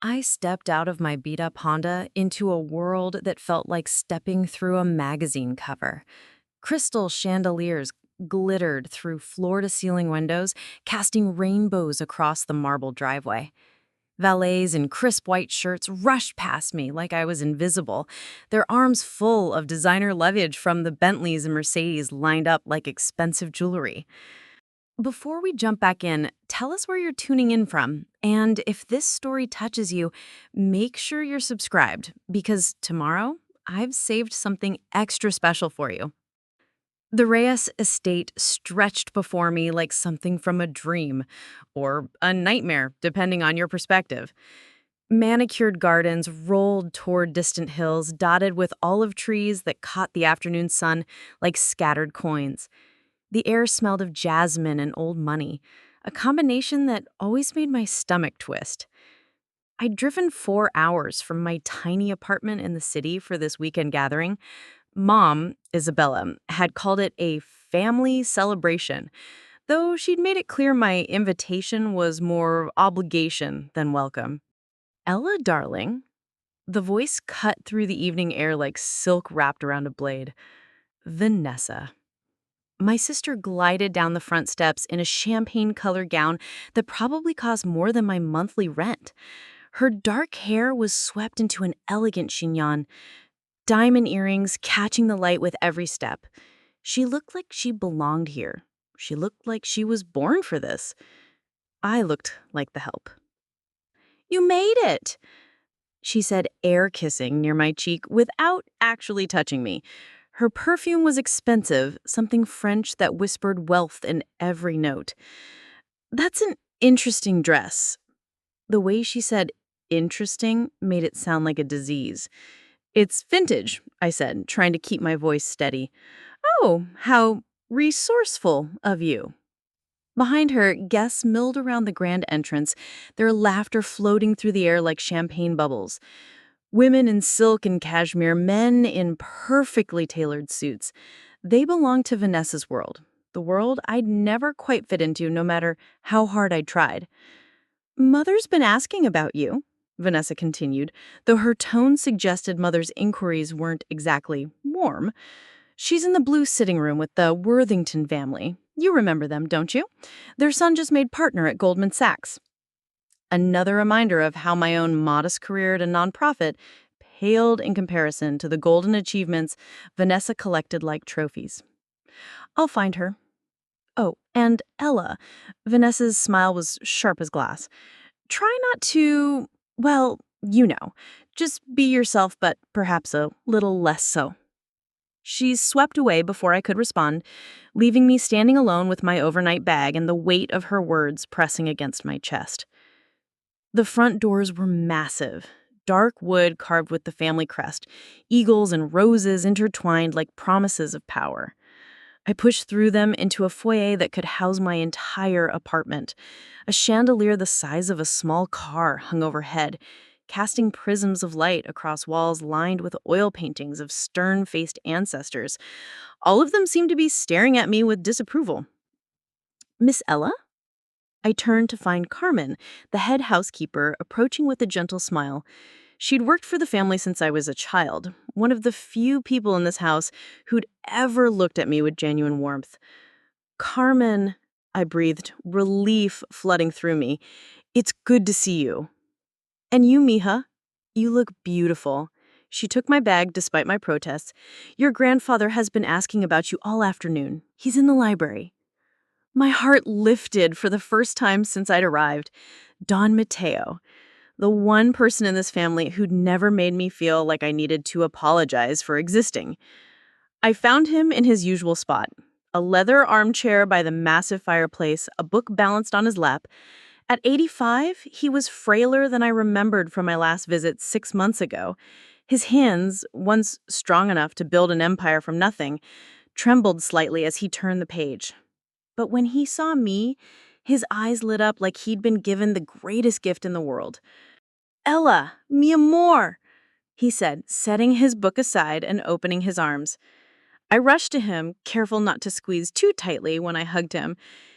I stepped out of my beat-up Honda into a world that felt like stepping through a magazine cover. Crystal chandeliers glittered through floor-to-ceiling windows, casting rainbows across the marble driveway. Valets in crisp white shirts rushed past me like I was invisible, their arms full of designer luggage from the Bentleys and Mercedes lined up like expensive jewelry. Before we jump back in, tell us where you're tuning in from. And if this story touches you, make sure you're subscribed because tomorrow I've saved something extra special for you. The Reyes estate stretched before me like something from a dream or a nightmare, depending on your perspective. Manicured gardens rolled toward distant hills dotted with olive trees that caught the afternoon sun like scattered coins. The air smelled of jasmine and old money, a combination that always made my stomach twist. I'd driven 4 hours from my tiny apartment in the city for this weekend gathering. Mom, Isabella, had called it a family celebration, though she'd made it clear my invitation was more obligation than welcome. Ella, darling, the voice cut through the evening air like silk wrapped around a blade. Vanessa. My sister glided down the front steps in a champagne-colored gown that probably cost more than my monthly rent. Her dark hair was swept into an elegant chignon, diamond earrings catching the light with every step. She looked like she belonged here. She looked like she was born for this. I looked like the help. "You made it," she said, air kissing near my cheek without actually touching me. Her perfume was expensive, something French that whispered wealth in every note. "That's an interesting dress." The way she said interesting made it sound like a disease. "It's vintage," I said, trying to keep my voice steady. "Oh, how resourceful of you." Behind her, guests milled around the grand entrance, their laughter floating through the air like champagne bubbles. Women in silk and cashmere, men in perfectly tailored suits. They belonged to Vanessa's world, the world I'd never quite fit into no matter how hard I'd tried. "Mother's been asking about you," Vanessa continued, though her tone suggested Mother's inquiries weren't exactly warm. "She's in the blue sitting room with the Worthington family. You remember them, don't you? Their son just made partner at Goldman Sachs." Another reminder of how my own modest career at a nonprofit paled in comparison to the golden achievements Vanessa collected like trophies. "I'll find her." "Oh, and Ella." Vanessa's smile was sharp as glass. "Try not to, well, you know, just be yourself, but perhaps a little less so." She swept away before I could respond, leaving me standing alone with my overnight bag and the weight of her words pressing against my chest. The front doors were massive, dark wood carved with the family crest, eagles and roses intertwined like promises of power. I pushed through them into a foyer that could house my entire apartment. A chandelier the size of a small car hung overhead, casting prisms of light across walls lined with oil paintings of stern-faced ancestors. All of them seemed to be staring at me with disapproval. "Miss Ella?" I turned to find Carmen, the head housekeeper, approaching with a gentle smile. She'd worked for the family since I was a child, one of the few people in this house who'd ever looked at me with genuine warmth. "Carmen," I breathed, relief flooding through me. "It's good to see you." "And you, Mija, you look beautiful." She took my bag despite my protests. "Your grandfather has been asking about you all afternoon. He's in the library." My heart lifted for the first time since I'd arrived. Don Mateo, the one person in this family who'd never made me feel like I needed to apologize for existing. I found him in his usual spot, a leather armchair by the massive fireplace, a book balanced on his lap. At 85, he was frailer than I remembered from my last visit 6 months ago. His hands, once strong enough to build an empire from nothing, trembled slightly as he turned the page. But when he saw me, his eyes lit up like he'd been given the greatest gift in the world. "Ella, mi amor," he said, setting his book aside and opening his arms. I rushed to him, careful not to squeeze too tightly when I hugged him.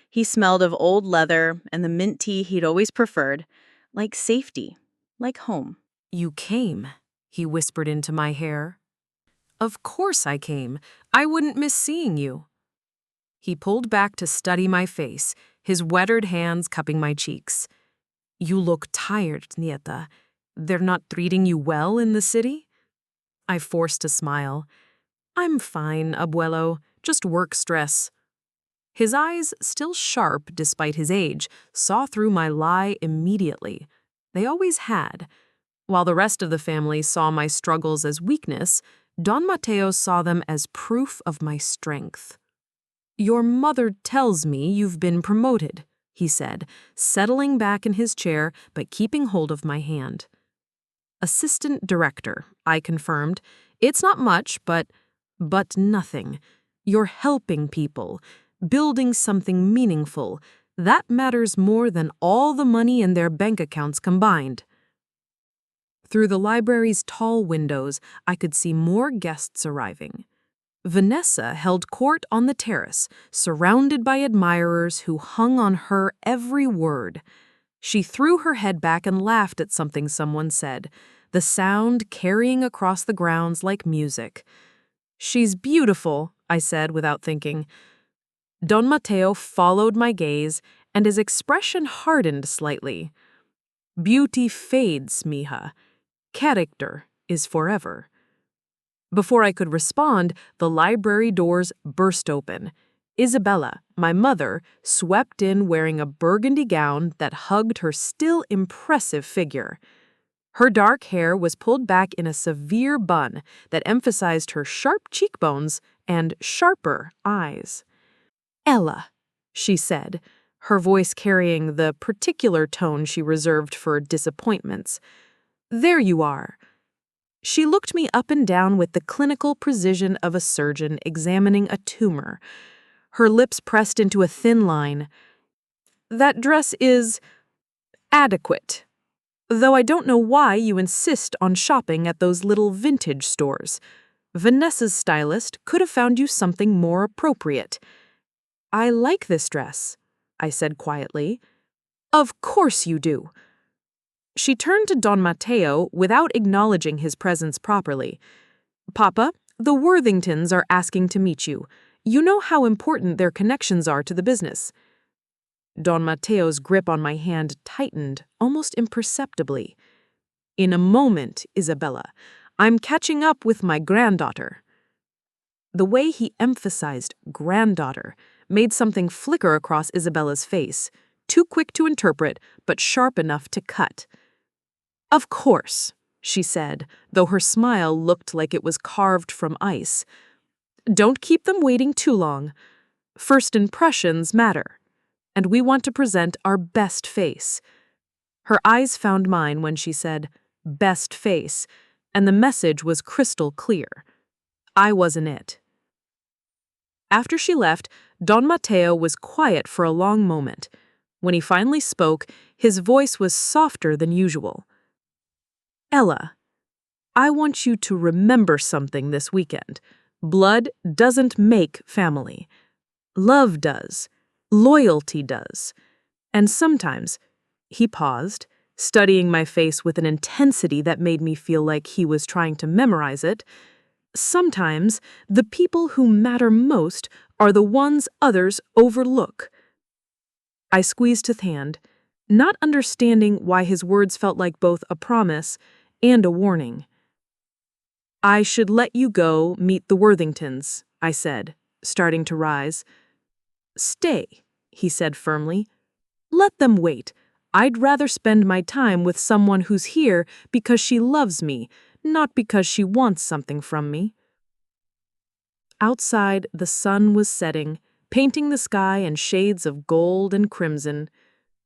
He smelled of old leather and the mint tea he'd always preferred, like safety. like home. "You came," he whispered into my hair. "Of course I came. I wouldn't miss seeing you." He pulled back to study my face, his wettered hands cupping my cheeks. "You look tired, Nieta. They're not treating you well in the city?" I forced a smile. "I'm fine, abuelo. Just work stress." His eyes, still sharp despite his age, saw through my lie immediately. They always had. While the rest of the family saw my struggles as weakness, Don Mateo saw them as proof of my strength. "Your mother tells me you've been promoted," he said, settling back in his chair but keeping hold of my hand. "Assistant director," I confirmed. "It's not much, but nothing. You're helping people, building something meaningful. That matters more than all the money in their bank accounts combined." Through the library's tall windows, I could see more guests arriving. Vanessa held court on the terrace, surrounded by admirers who hung on her every word. She threw her head back and laughed at something someone said, the sound carrying across the grounds like music. "She's beautiful," I said without thinking. Don Mateo followed my gaze, and his expression hardened slightly. "Beauty fades, mija. Character is forever." Before I could respond, the library doors burst open. Isabella, my mother, swept in wearing a burgundy gown that hugged her still impressive figure. Her dark hair was pulled back in a severe bun that emphasized her sharp cheekbones and sharper eyes. "Ella," she said, her voice carrying the particular tone she reserved for disappointments. "There you are." She looked me up and down with the clinical precision of a surgeon examining a tumor. Her lips pressed into a thin line. "That dress is adequate. Though I don't know why you insist on shopping at those little vintage stores. Vanessa's stylist could have found you something more appropriate." "I like this dress," I said quietly. "Of course you do." She turned to Don Mateo without acknowledging his presence properly. "Papa, the Worthingtons are asking to meet you. You know how important their connections are to the business." Don Mateo's grip on my hand tightened, almost imperceptibly. "In a moment, Isabella. I'm catching up with my granddaughter." The way he emphasized granddaughter made something flicker across Isabella's face, too quick to interpret, but sharp enough to cut. "Of course," she said, though her smile looked like it was carved from ice. "Don't keep them waiting too long. First impressions matter, and we want to present our best face." Her eyes found mine when she said, "best face," and the message was crystal clear. I wasn't it. After she left, Don Mateo was quiet for a long moment. When he finally spoke, his voice was softer than usual. "Ella, I want you to remember something this weekend. Blood doesn't make family. Love does. Loyalty does. And sometimes," he paused, studying my face with an intensity that made me feel like he was trying to memorize it, "sometimes the people who matter most are the ones others overlook." I squeezed his hand, not understanding why his words felt like both a promise and a warning. "I should let you go meet the Worthingtons," I said, starting to rise. "Stay," he said firmly. "Let them wait. I'd rather spend my time with someone who's here because she loves me, not because she wants something from me." Outside, the sun was setting, painting the sky in shades of gold and crimson.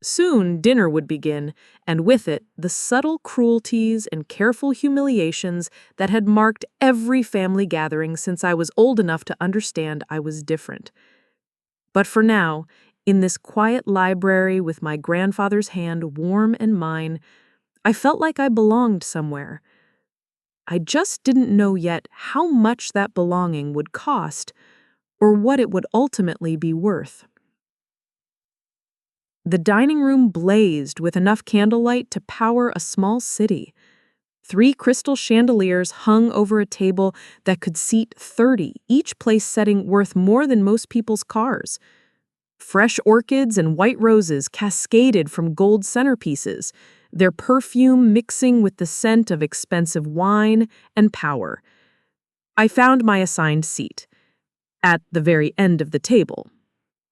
Soon dinner would begin, and with it the subtle cruelties and careful humiliations that had marked every family gathering since I was old enough to understand I was different. But for now, in this quiet library with my grandfather's hand warm in mine, I felt like I belonged somewhere. I just didn't know yet how much that belonging would cost, or what it would ultimately be worth. The dining room blazed with enough candlelight to power a small city. 3 crystal chandeliers hung over a table that could seat 30, each place setting worth more than most people's cars. Fresh orchids and white roses cascaded from gold centerpieces, their perfume mixing with the scent of expensive wine and power. I found my assigned seat, at the very end of the table.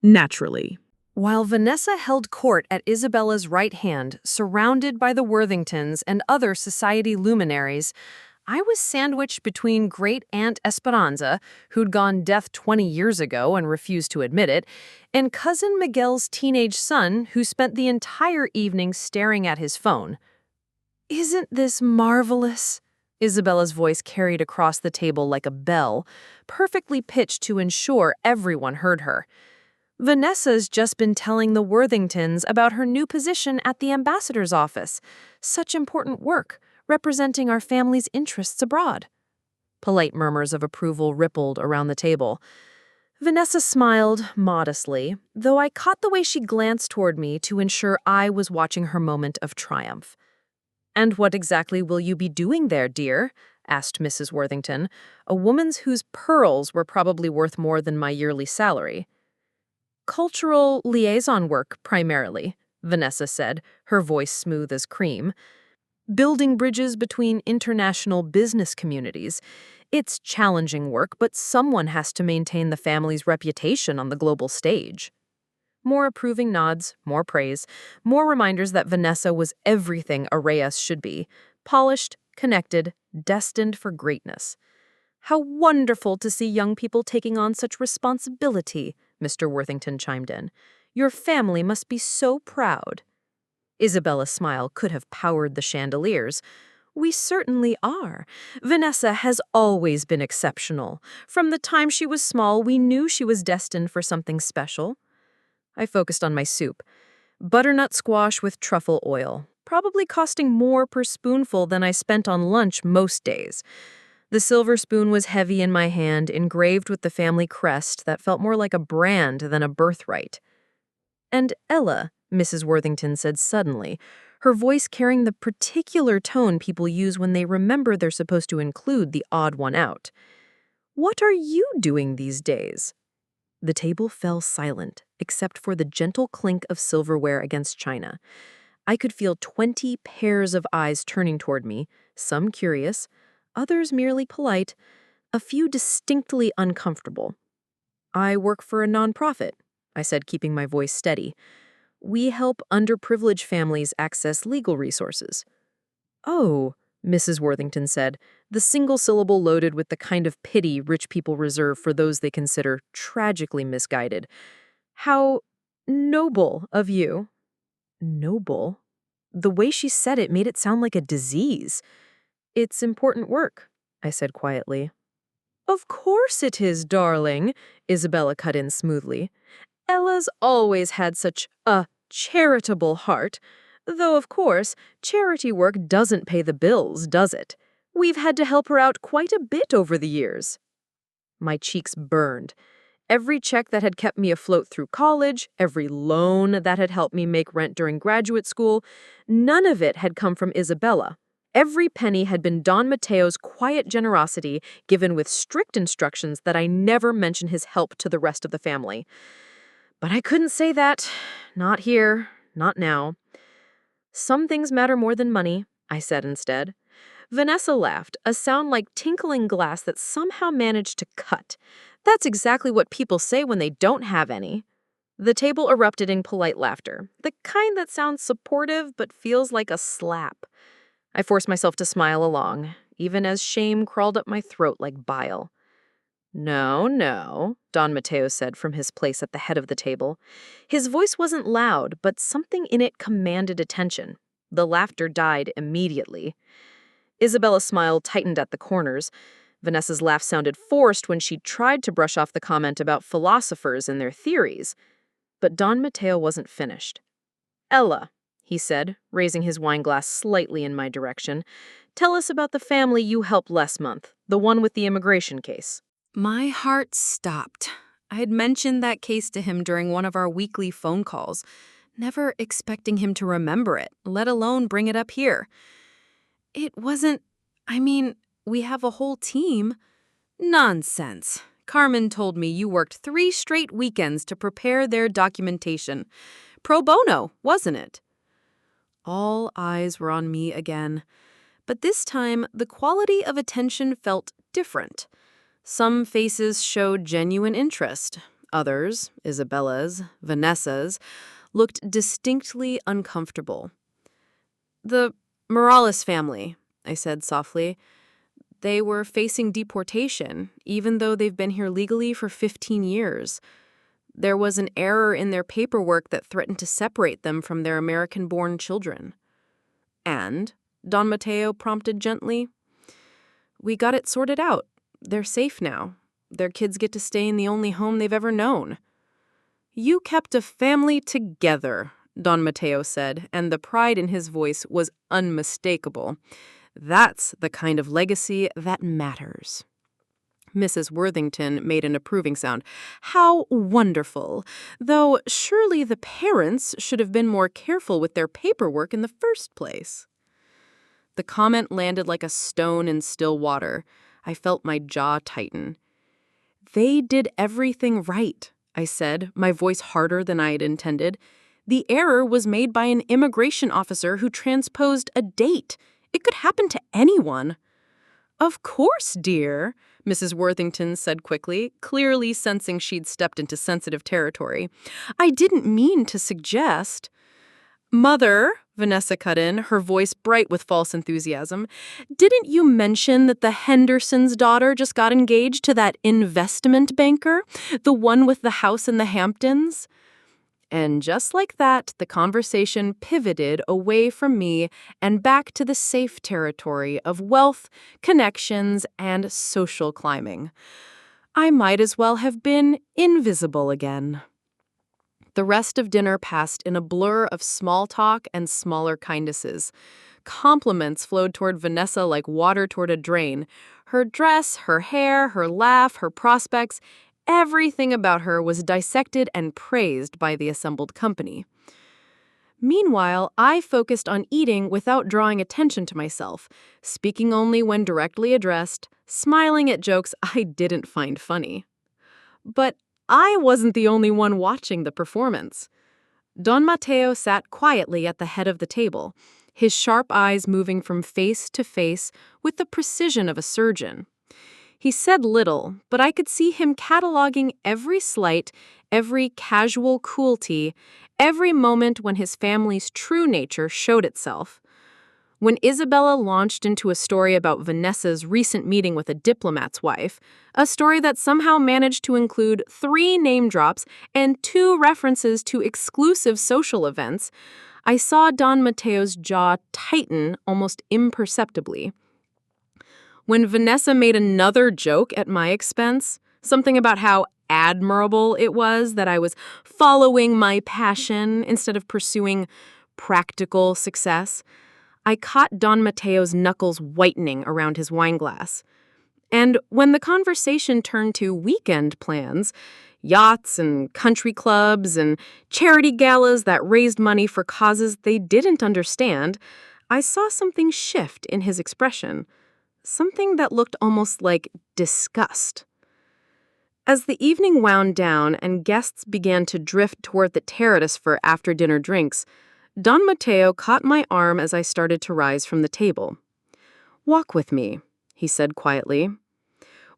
Naturally. While Vanessa held court at Isabella's right hand, surrounded by the Worthingtons and other society luminaries, I was sandwiched between Great Aunt Esperanza, who'd gone deaf 20 years ago and refused to admit it, and Cousin Miguel's teenage son, who spent the entire evening staring at his phone. "Isn't this marvelous?" Isabella's voice carried across the table like a bell, perfectly pitched to ensure everyone heard her. "Vanessa's just been telling the Worthingtons about her new position at the ambassador's office. Such important work, representing our family's interests abroad." Polite murmurs of approval rippled around the table. Vanessa smiled modestly, though I caught the way she glanced toward me to ensure I was watching her moment of triumph. "And what exactly will you be doing there, dear?" asked Mrs. Worthington, a woman whose pearls were probably worth more than my yearly salary. "Cultural liaison work, primarily," Vanessa said, her voice smooth as cream. "Building bridges between international business communities. It's challenging work, but someone has to maintain the family's reputation on the global stage." More approving nods, more praise, more reminders that Vanessa was everything a Reyes should be: polished, connected, destined for greatness. "How wonderful to see young people taking on such responsibility," Mr. Worthington chimed in. "Your family must be so proud." Isabella's smile could have powered the chandeliers. "We certainly are. Vanessa has always been exceptional. From the time she was small, we knew she was destined for something special." I focused on my soup. Butternut squash with truffle oil, probably costing more per spoonful than I spent on lunch most days. The silver spoon was heavy in my hand, engraved with the family crest that felt more like a brand than a birthright. "And Ella," Mrs. Worthington said suddenly, her voice carrying the particular tone people use when they remember they're supposed to include the odd one out. "What are you doing these days?" The table fell silent, except for the gentle clink of silverware against china. I could feel 20 pairs of eyes turning toward me, some curious, others merely polite, a few distinctly uncomfortable. "I work for a nonprofit," I said, keeping my voice steady. "We help underprivileged families access legal resources." "Oh," Mrs. Worthington said, the single syllable loaded with the kind of pity rich people reserve for those they consider tragically misguided. "How noble of you." Noble? The way she said it made it sound like a disease. "It's important work," I said quietly. "Of course it is, darling," Isabella cut in smoothly. "Ella's always had such a charitable heart. Though, of course, charity work doesn't pay the bills, does it? We've had to help her out quite a bit over the years." My cheeks burned. Every check that had kept me afloat through college, every loan that had helped me make rent during graduate school, none of it had come from Isabella. Every penny had been Don Mateo's quiet generosity, given with strict instructions that I never mention his help to the rest of the family. But I couldn't say that. Not here. Not now. "Some things matter more than money," I said instead. Vanessa laughed, a sound like tinkling glass that somehow managed to cut. "That's exactly what people say when they don't have any." The table erupted in polite laughter, the kind that sounds supportive but feels like a slap. I forced myself to smile along, even as shame crawled up my throat like bile. "No, no," Don Mateo said from his place at the head of the table. His voice wasn't loud, but something in it commanded attention. The laughter died immediately. Isabella's smile tightened at the corners. Vanessa's laugh sounded forced when she tried to brush off the comment about philosophers and their theories. But Don Mateo wasn't finished. "Ella," he said, raising his wineglass slightly in my direction, "tell us about the family you helped last month, the one with the immigration case." My heart stopped. I had mentioned that case to him during one of our weekly phone calls. never expecting him to remember it, let alone bring it up here. It wasn't, we have a whole team. Nonsense. Carmen told me you worked 3 straight weekends to prepare their documentation. Pro bono, wasn't it? All eyes were on me again. But this time, the quality of attention felt different. Some faces showed genuine interest. Others, Isabella's, Vanessa's, looked distinctly uncomfortable. The Morales family, I said softly. They were facing deportation, even though they've been here legally for 15 years. There was an error in their paperwork that threatened to separate them from their American-born children. And, Don Mateo prompted gently, we got it sorted out. They're safe now. Their kids get to stay in the only home they've ever known. You kept a family together, Don Mateo said, and the pride in his voice was unmistakable. That's the kind of legacy that matters. Mrs. Worthington made an approving sound. How wonderful. Though surely the parents should have been more careful with their paperwork in the first place. The comment landed like a stone in still water. I felt my jaw tighten. They did everything right, I said, my voice harder than I had intended. The error was made by an immigration officer who transposed a date. It could happen to anyone. Of course, dear, Mrs. Worthington said quickly, clearly sensing she'd stepped into sensitive territory. I didn't mean to suggest. Mother, Vanessa cut in, her voice bright with false enthusiasm, didn't you mention that the Henderson's daughter just got engaged to that investment banker, the one with the house in the Hamptons? And just like that, the conversation pivoted away from me and back to the safe territory of wealth, connections, and social climbing. I might as well have been invisible again. The rest of dinner passed in a blur of small talk and smaller kindnesses. Compliments flowed toward Vanessa like water toward a drain. Her dress, her hair, her laugh, her prospects, everything about her was dissected and praised by the assembled company. Meanwhile, I focused on eating without drawing attention to myself, speaking only when directly addressed, smiling at jokes I didn't find funny. But I wasn't the only one watching the performance. Don Mateo sat quietly at the head of the table, his sharp eyes moving from face to face with the precision of a surgeon. He said little, but I could see him cataloging every slight, every casual cruelty, every moment when his family's true nature showed itself. When Isabella launched into a story about Vanessa's recent meeting with a diplomat's wife, a story that somehow managed to include 3 name drops and 2 references to exclusive social events, I saw Don Mateo's jaw tighten almost imperceptibly. When Vanessa made another joke at my expense, something about how admirable it was that I was following my passion instead of pursuing practical success, I caught Don Mateo's knuckles whitening around his wineglass. And when the conversation turned to weekend plans, yachts and country clubs and charity galas that raised money for causes they didn't understand, I saw something shift in his expression, something that looked almost like disgust. As the evening wound down and guests began to drift toward the terrace for after-dinner drinks, Don Mateo caught my arm as I started to rise from the table. "Walk with me," he said quietly.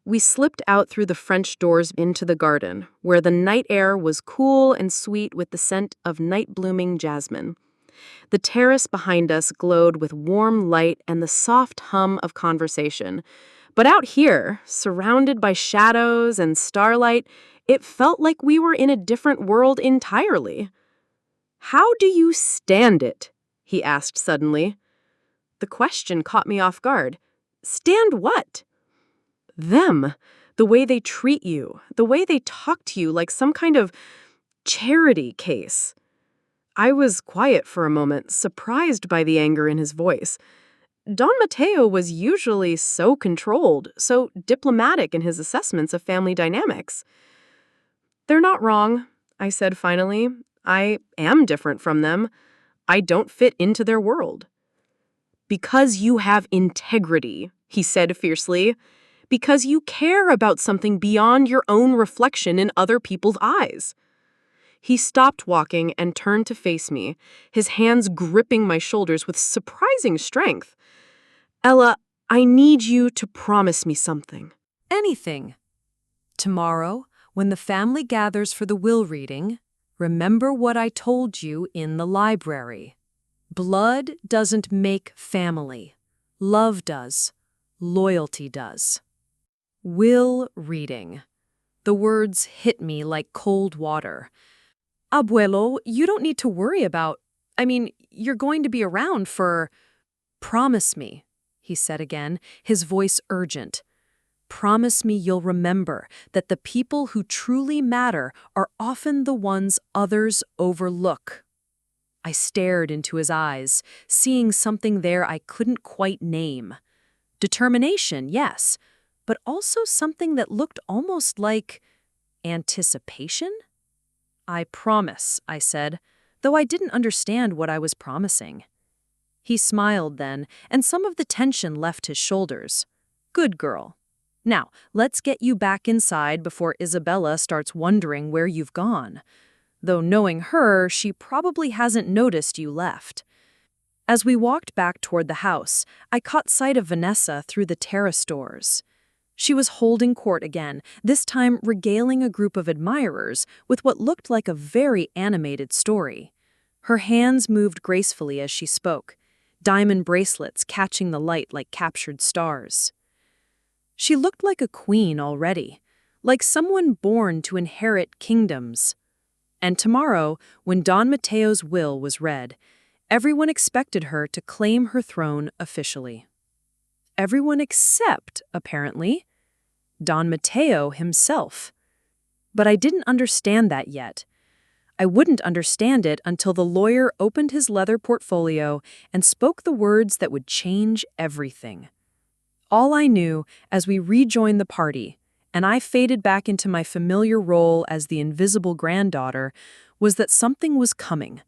We slipped out through the French doors into the garden, where the night air was cool and sweet with the scent of night-blooming jasmine. The terrace behind us glowed with warm light and the soft hum of conversation. But out here, surrounded by shadows and starlight, it felt like we were in a different world entirely. "How do you stand it?" he asked suddenly. The question caught me off guard. Stand what? Them. The way they treat you. The way they talk to you like some kind of charity case. I was quiet for a moment, surprised by the anger in his voice. Don Mateo was usually so controlled, so diplomatic in his assessments of family dynamics. "They're not wrong," I said finally. I am different from them. I don't fit into their world. Because you have integrity, he said fiercely. Because you care about something beyond your own reflection in other people's eyes. He stopped walking and turned to face me, his hands gripping my shoulders with surprising strength. Ella, I need you to promise me something. Anything. Tomorrow, when the family gathers for the will reading, remember what I told you in the library. Blood doesn't make family. Love does. Loyalty does. Will reading. The words hit me like cold water. Abuelo, you don't need to worry about... you're going to be around for... Promise me, he said again, his voice urgent. Promise me you'll remember that the people who truly matter are often the ones others overlook. I stared into his eyes, seeing something there I couldn't quite name. Determination, yes, but also something that looked almost like anticipation? I promise, I said, though I didn't understand what I was promising. He smiled then, and some of the tension left his shoulders. Good girl. Now, let's get you back inside before Isabella starts wondering where you've gone. Though knowing her, she probably hasn't noticed you left. As we walked back toward the house, I caught sight of Vanessa through the terrace doors. She was holding court again, this time regaling a group of admirers with what looked like a very animated story. Her hands moved gracefully as she spoke, diamond bracelets catching the light like captured stars. She looked like a queen already, like someone born to inherit kingdoms. And tomorrow, when Don Mateo's will was read, everyone expected her to claim her throne officially. Everyone except, apparently, Don Mateo himself. But I didn't understand that yet. I wouldn't understand it until the lawyer opened his leather portfolio and spoke the words that would change everything. All I knew as we rejoined the party, and I faded back into my familiar role as the invisible granddaughter, was that something was coming.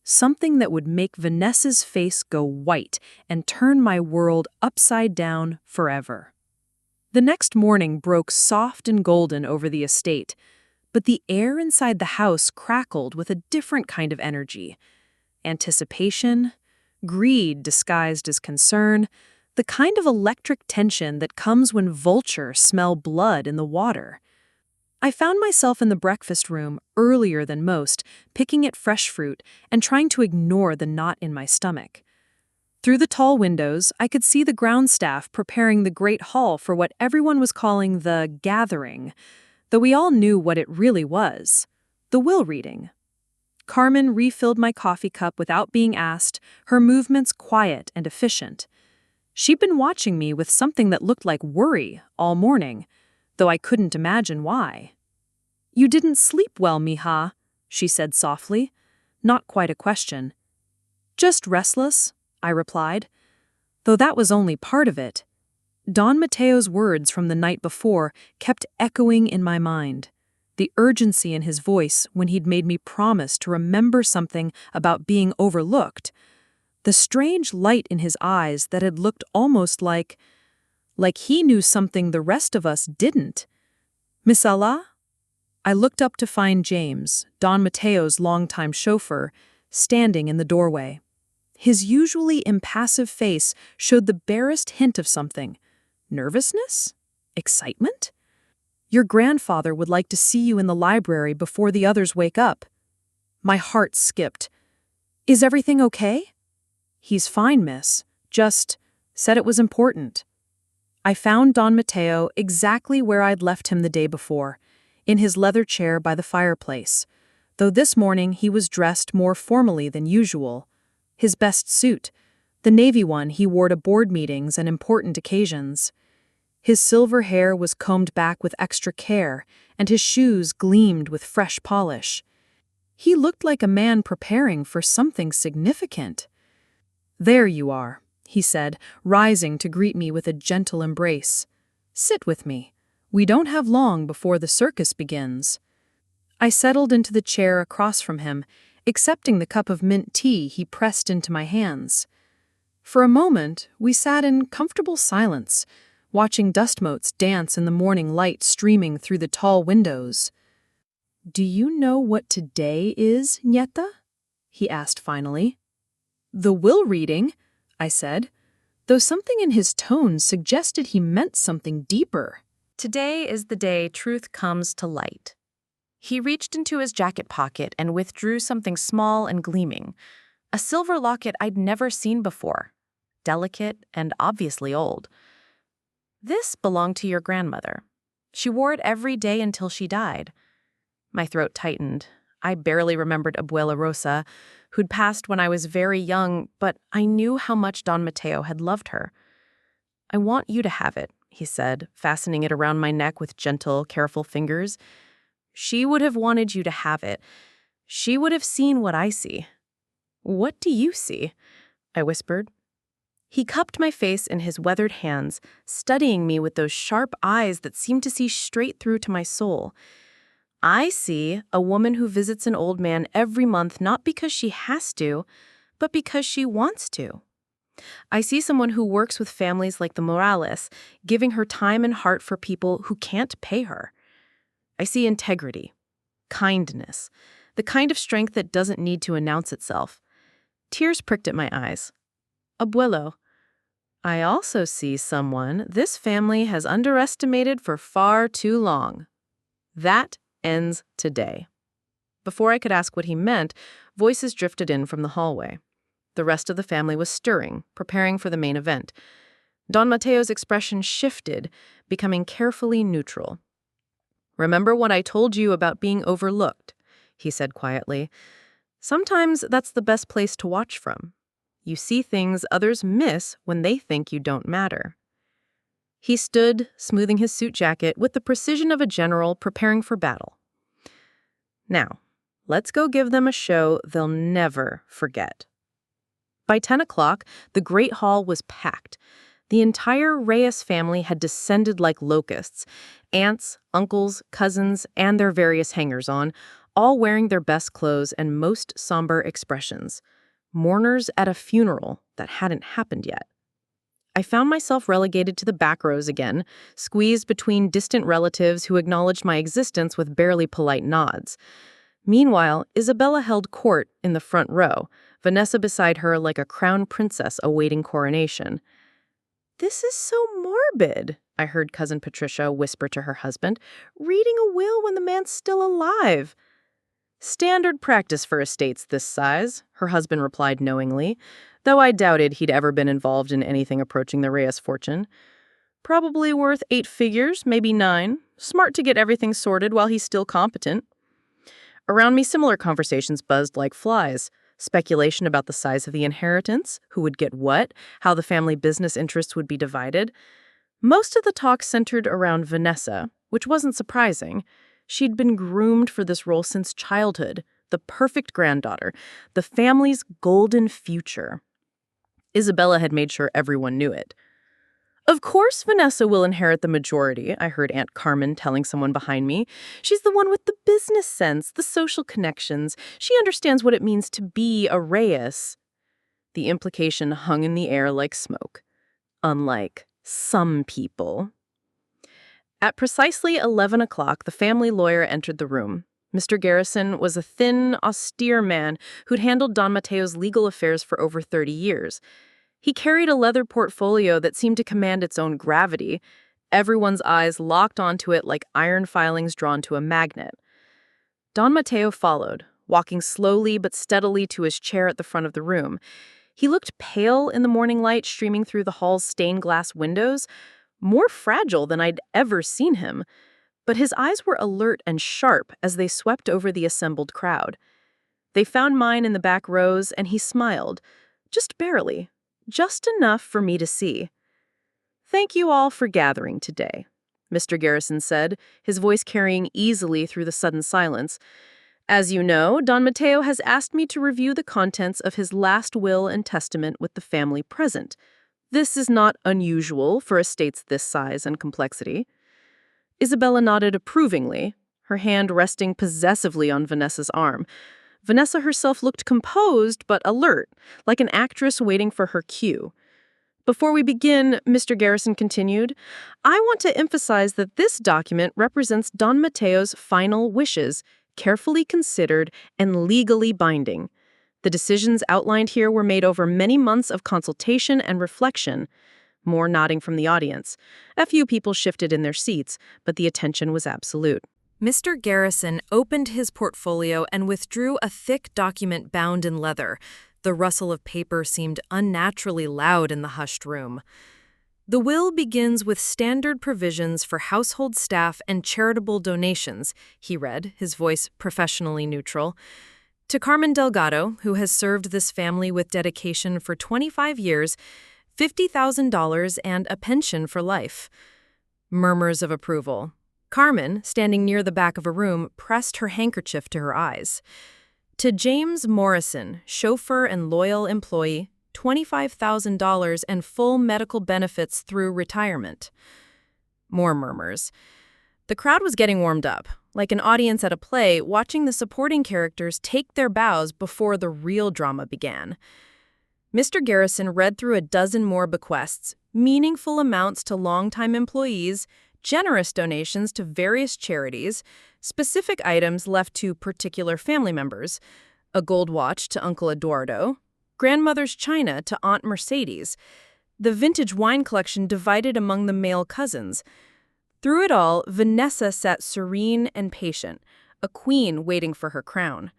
Something that would make Vanessa's face go white and turn my world upside down forever. The next morning broke soft and golden over the estate, but the air inside the house crackled with a different kind of energy. Anticipation, greed disguised as concern, the kind of electric tension that comes when vultures smell blood in the water. I found myself in the breakfast room earlier than most, picking at fresh fruit and trying to ignore the knot in my stomach. Through the tall windows, I could see the ground staff preparing the great hall for what everyone was calling the gathering, though we all knew what it really was, the will reading. Carmen refilled my coffee cup without being asked, her movements quiet and efficient. She'd been watching me with something that looked like worry all morning, though I couldn't imagine why. "You didn't sleep well, mija," she said softly, not quite a question. "Just restless," I replied, though that was only part of it. Don Mateo's words from the night before kept echoing in my mind. The urgency in his voice when he'd made me promise to remember something about being overlooked. The strange light in his eyes that had looked almost like he knew something the rest of us didn't. "Miss Ella?" I looked up to find James, Don Mateo's longtime chauffeur, standing in the doorway. His usually impassive face showed the barest hint of something. Nervousness? Excitement? "Your grandfather would like to see you in the library before the others wake up." My heart skipped. "Is everything okay?" "He's fine, miss. Just said it was important." I found Don Mateo exactly where I'd left him the day before, in his leather chair by the fireplace, though this morning he was dressed more formally than usual. His best suit, the navy one he wore to board meetings and important occasions. His silver hair was combed back with extra care, and his shoes gleamed with fresh polish. He looked like a man preparing for something significant. "There you are," he said, rising to greet me with a gentle embrace. "Sit with me. We don't have long before the circus begins." I settled into the chair across from him, accepting the cup of mint tea he pressed into my hands. For a moment, we sat in comfortable silence, watching dust motes dance in the morning light streaming through the tall windows. "Do you know what today is, Nieta?" he asked finally. "The will reading," I said, though something in his tone suggested he meant something deeper. Today is the day truth comes to light. He reached into his jacket pocket and withdrew something small and gleaming, a silver locket I'd never seen before, delicate and obviously old. This belonged to your grandmother. She wore it every day until she died. My throat tightened. I barely remembered Abuela Rosa, who'd passed when I was very young, but I knew how much Don Mateo had loved her. "I want you to have it," he said, fastening it around my neck with gentle, careful fingers. "She would have wanted you to have it. She would have seen what I see." "What do you see?" I whispered. He cupped my face in his weathered hands, studying me with those sharp eyes that seemed to see straight through to my soul. "I see a woman who visits an old man every month not because she has to, but because she wants to. I see someone who works with families like the Morales, giving her time and heart for people who can't pay her. I see integrity, kindness, the kind of strength that doesn't need to announce itself." Tears pricked at my eyes. "Abuelo, I also see someone this family has underestimated for far too long. That ends today." Before I could ask what he meant, voices drifted in from the hallway. The rest of the family was stirring, preparing for the main event. Don Mateo's expression shifted, becoming carefully neutral. "Remember what I told you about being overlooked," he said quietly. "Sometimes that's the best place to watch from. You see things others miss when they think you don't matter." He stood, smoothing his suit jacket with the precision of a general preparing for battle. "Now, let's go give them a show they'll never forget." By 10 o'clock, the great hall was packed. The entire Reyes family had descended like locusts, aunts, uncles, cousins, and their various hangers-on, all wearing their best clothes and most somber expressions. Mourners at a funeral that hadn't happened yet. I found myself relegated to the back rows again, squeezed between distant relatives who acknowledged my existence with barely polite nods. Meanwhile, Isabella held court in the front row, Vanessa beside her like a crown princess awaiting coronation. "This is so morbid," I heard Cousin Patricia whisper to her husband, "reading a will when the man's still alive." "Standard practice for estates this size," her husband replied knowingly, though I doubted he'd ever been involved in anything approaching the Reyes fortune. "Probably worth 8 figures, maybe 9. Smart to get everything sorted while he's still competent." Around me, similar conversations buzzed like flies. Speculation about the size of the inheritance, who would get what, how the family business interests would be divided. Most of the talk centered around Vanessa, which wasn't surprising. She'd been groomed for this role since childhood, the perfect granddaughter, the family's golden future. Isabella had made sure everyone knew it. "Of course Vanessa will inherit the majority," I heard Aunt Carmen telling someone behind me. "She's the one with the business sense, the social connections. She understands what it means to be a Reyes." The implication hung in the air like smoke. Unlike some people. At precisely 11 o'clock, the family lawyer entered the room. Mr. Garrison was a thin, austere man who'd handled Don Mateo's legal affairs for over 30 years. He carried a leather portfolio that seemed to command its own gravity. Everyone's eyes locked onto it like iron filings drawn to a magnet. Don Mateo followed, walking slowly but steadily to his chair at the front of the room. He looked pale in the morning light streaming through the hall's stained glass windows, more fragile than I'd ever seen him. But his eyes were alert and sharp as they swept over the assembled crowd. They found mine in the back rows, and he smiled, just barely. Just enough for me to see. "Thank you all for gathering today," Mr. Garrison said, his voice carrying easily through the sudden silence. "As you know, Don Mateo has asked me to review the contents of his last will and testament with the family present. This is not unusual for estates this size and complexity." Isabella nodded approvingly, her hand resting possessively on Vanessa's arm. Vanessa herself looked composed but alert, like an actress waiting for her cue. Before we begin, Mr. Garrison continued, I want to emphasize that this document represents Don Mateo's final wishes, carefully considered and legally binding. The decisions outlined here were made over many months of consultation and reflection. More nodding from the audience. A few people shifted in their seats, but the attention was absolute. Mr. Garrison opened his portfolio and withdrew a thick document bound in leather. The rustle of paper seemed unnaturally loud in the hushed room. The will begins with standard provisions for household staff and charitable donations, he read, his voice professionally neutral. To Carmen Delgado, who has served this family with dedication for 25 years, $50,000 and a pension for life. Murmurs of approval. Carmen, standing near the back of a room, pressed her handkerchief to her eyes. To James Morrison, chauffeur and loyal employee, $25,000 and full medical benefits through retirement. More murmurs. The crowd was getting warmed up, like an audience at a play watching the supporting characters take their bows before the real drama began. Mr. Garrison read through a dozen more bequests, meaningful amounts to longtime employees, generous donations to various charities, specific items left to particular family members, a gold watch to Uncle Eduardo, grandmother's china to Aunt Mercedes, the vintage wine collection divided among the male cousins. Through it all, Vanessa sat serene and patient, a queen waiting for her crown.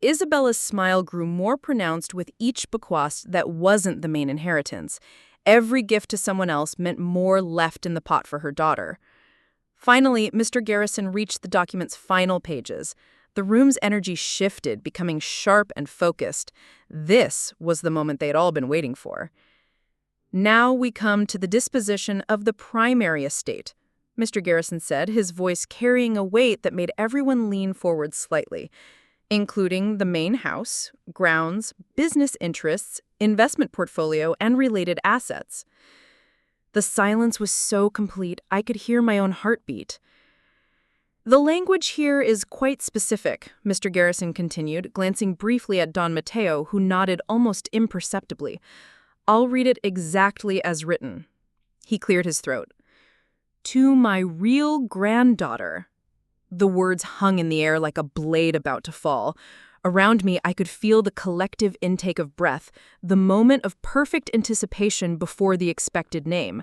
Isabella's smile grew more pronounced with each bequest that wasn't the main inheritance. Every gift to someone else meant more left in the pot for her daughter. Finally, Mr. Garrison reached the document's final pages. The room's energy shifted, becoming sharp and focused. This was the moment they had all been waiting for. Now we come to the disposition of the primary estate, Mr. Garrison said, his voice carrying a weight that made everyone lean forward slightly, including the main house, grounds, business interests, investment portfolio, and related assets. The silence was so complete I could hear my own heartbeat. The language here is quite specific, Mr. Garrison continued, glancing briefly at Don Mateo, who nodded almost imperceptibly. I'll read it exactly as written. He cleared his throat. To my real granddaughter. The words hung in the air like a blade about to fall. Around me, I could feel the collective intake of breath, the moment of perfect anticipation before the expected name.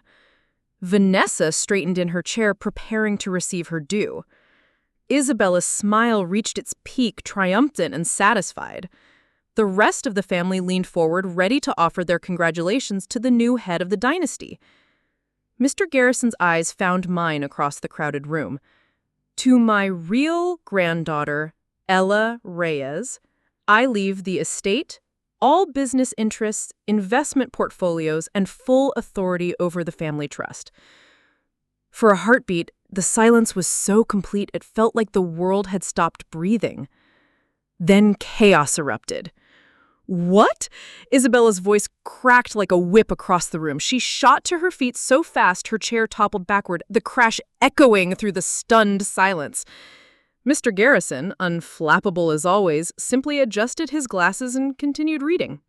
Vanessa straightened in her chair, preparing to receive her due. Isabella's smile reached its peak, triumphant and satisfied. The rest of the family leaned forward, ready to offer their congratulations to the new head of the dynasty. Mr. Garrison's eyes found mine across the crowded room. To my real granddaughter, Ella Reyes, I leave the estate, all business interests, investment portfolios, and full authority over the family trust. For a heartbeat, the silence was so complete it felt like the world had stopped breathing. Then chaos erupted. What? Isabella's voice cracked like a whip across the room. She shot to her feet so fast her chair toppled backward, the crash echoing through the stunned silence. Mr. Garrison, unflappable as always, simply adjusted his glasses and continued reading.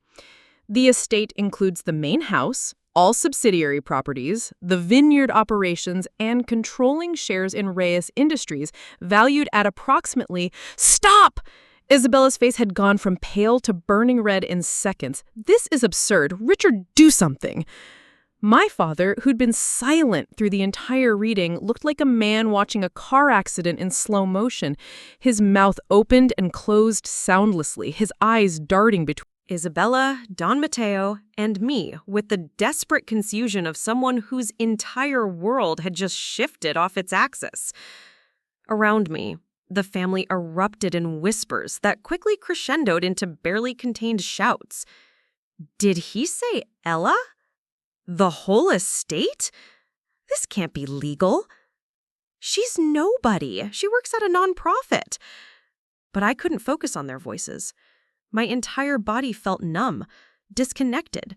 The estate includes the main house, all subsidiary properties, the vineyard operations, and controlling shares in Reyes Industries, valued at approximately— Stop! Isabella's face had gone from pale to burning red in seconds. This is absurd. Richard, do something. My father, who'd been silent through the entire reading, looked like a man watching a car accident in slow motion. His mouth opened and closed soundlessly, his eyes darting between Isabella, Don Mateo, and me, with the desperate confusion of someone whose entire world had just shifted off its axis. Around me, the family erupted in whispers that quickly crescendoed into barely contained shouts. Did he say Ella? The whole estate? This can't be legal. She's nobody. She works at a nonprofit. But I couldn't focus on their voices. My entire body felt numb, disconnected,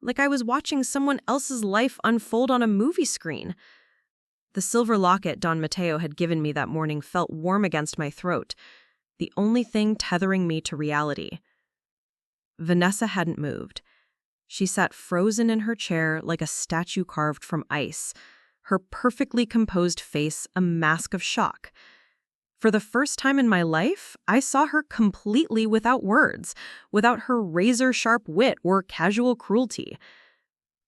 like I was watching someone else's life unfold on a movie screen. The silver locket Don Mateo had given me that morning felt warm against my throat, the only thing tethering me to reality. Vanessa hadn't moved. She sat frozen in her chair like a statue carved from ice, her perfectly composed face a mask of shock. For the first time in my life, I saw her completely without words, without her razor-sharp wit or casual cruelty.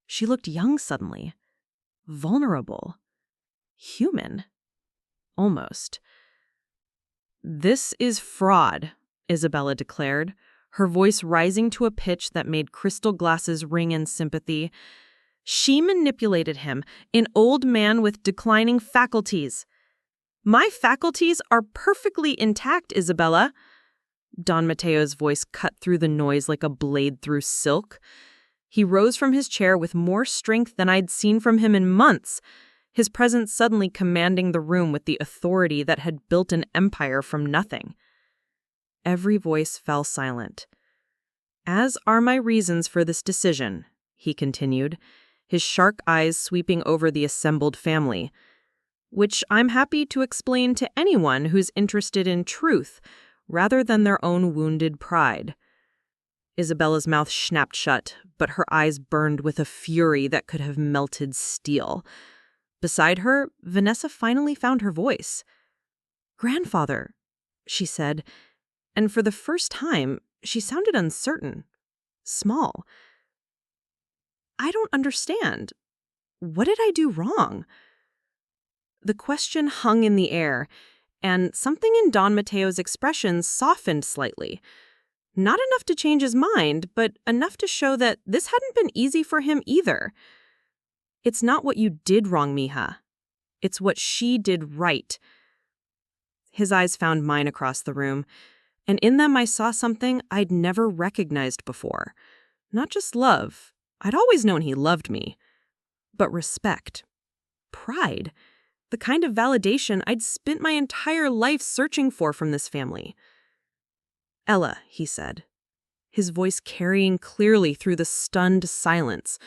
She looked young suddenly, vulnerable, human, almost. "This is fraud," Isabella declared, her voice rising to a pitch that made crystal glasses ring in sympathy. "She manipulated him, an old man with declining faculties." "My faculties are perfectly intact, Isabella." Don Mateo's voice cut through the noise like a blade through silk. He rose from his chair with more strength than I'd seen from him in months, his presence suddenly commanding the room with the authority that had built an empire from nothing. Every voice fell silent. "As are my reasons for this decision," he continued, his sharp eyes sweeping over the assembled family, "which I'm happy to explain to anyone who's interested in truth rather than their own wounded pride." Isabella's mouth snapped shut, but her eyes burned with a fury that could have melted steel. Beside her, Vanessa finally found her voice. "Grandfather," she said, and for the first time, she sounded uncertain, small. "I don't understand. What did I do wrong?" The question hung in the air, and something in Don Mateo's expression softened slightly. Not enough to change his mind, but enough to show that this hadn't been easy for him either. "It's not what you did wrong, mija. It's what she did right." His eyes found mine across the room, and in them I saw something I'd never recognized before. Not just love. I'd always known he loved me. But respect. Pride. The kind of validation I'd spent my entire life searching for from this family. "Ella," he said, his voice carrying clearly through the stunned silence,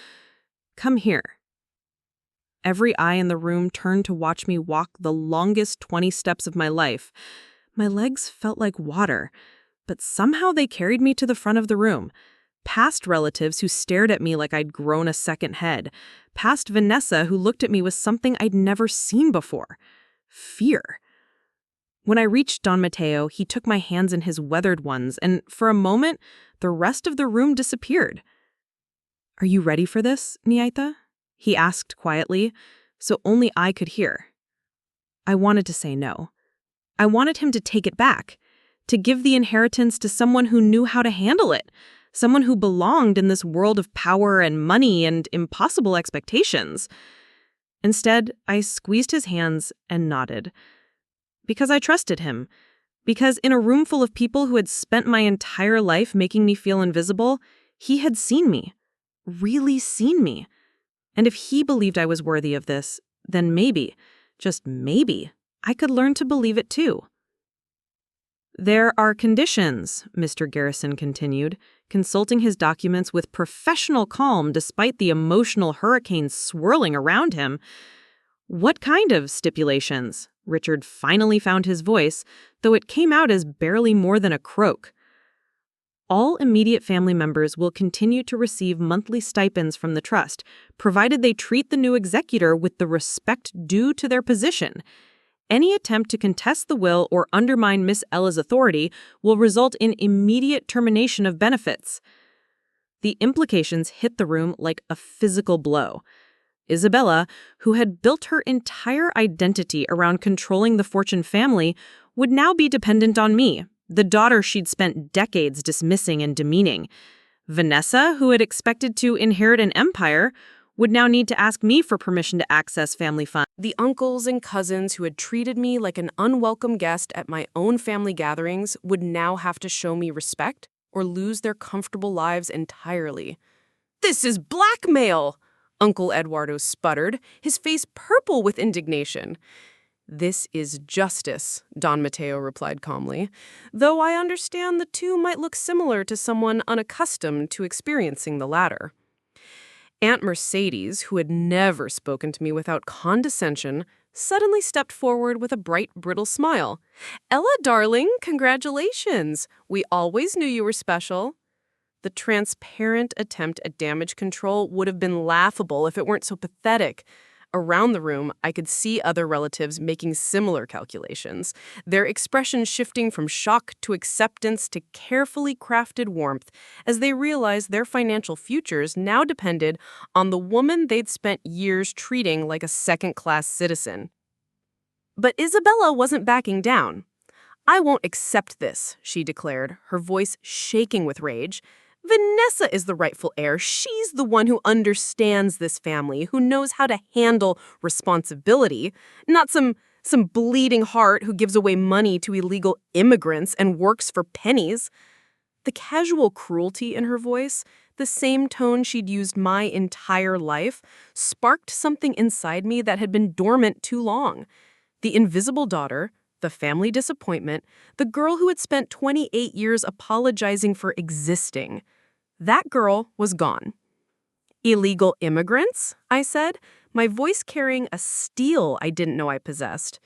"come here." Every eye in the room turned to watch me walk the longest 20 steps of my life. My legs felt like water, but somehow they carried me to the front of the room, past relatives who stared at me like I'd grown a second head, past Vanessa who looked at me with something I'd never seen before, fear. When I reached Don Mateo, he took my hands in his weathered ones, and for a moment, the rest of the room disappeared. "Are you ready for this, Nieta?" he asked quietly, so only I could hear. I wanted to say no. I wanted him to take it back, to give the inheritance to someone who knew how to handle it, someone who belonged in this world of power and money and impossible expectations. Instead, I squeezed his hands and nodded. Because I trusted him. Because in a room full of people who had spent my entire life making me feel invisible, he had seen me. Really seen me. And if he believed I was worthy of this, then maybe, just maybe, I could learn to believe it too. "There are conditions," Mr. Garrison continued, consulting his documents with professional calm despite the emotional hurricane swirling around him. "What kind of stipulations?" Richard finally found his voice, though it came out as barely more than a croak. "All immediate family members will continue to receive monthly stipends from the trust, provided they treat the new executor with the respect due to their position. Any attempt to contest the will or undermine Miss Ella's authority will result in immediate termination of benefits." The implications hit the room like a physical blow. Isabella, who had built her entire identity around controlling the Fortune family, would now be dependent on me, the daughter she'd spent decades dismissing and demeaning. Vanessa, who had expected to inherit an empire, would now need to ask me for permission to access family funds. The uncles and cousins who had treated me like an unwelcome guest at my own family gatherings would now have to show me respect or lose their comfortable lives entirely. "This is blackmail!" Uncle Eduardo sputtered, his face purple with indignation. "This is justice," Don Mateo replied calmly, "though I understand the two might look similar to someone unaccustomed to experiencing the latter." Aunt Mercedes, who had never spoken to me without condescension, suddenly stepped forward with a bright, brittle smile. "Ella, darling, congratulations. We always knew you were special." The transparent attempt at damage control would have been laughable if it weren't so pathetic. Around the room, I could see other relatives making similar calculations, their expressions shifting from shock to acceptance to carefully crafted warmth as they realized their financial futures now depended on the woman they'd spent years treating like a second-class citizen. But Isabella wasn't backing down. "I won't accept this," she declared, her voice shaking with rage. "Vanessa is the rightful heir. She's the one who understands this family, who knows how to handle responsibility, not some bleeding heart who gives away money to illegal immigrants and works for pennies." The casual cruelty in her voice, the same tone she'd used my entire life, sparked something inside me that had been dormant too long. The invisible daughter, the family disappointment, the girl who had spent 28 years apologizing for existing. That girl was gone. "Illegal immigrants?" I said, my voice carrying a steel I didn't know I possessed.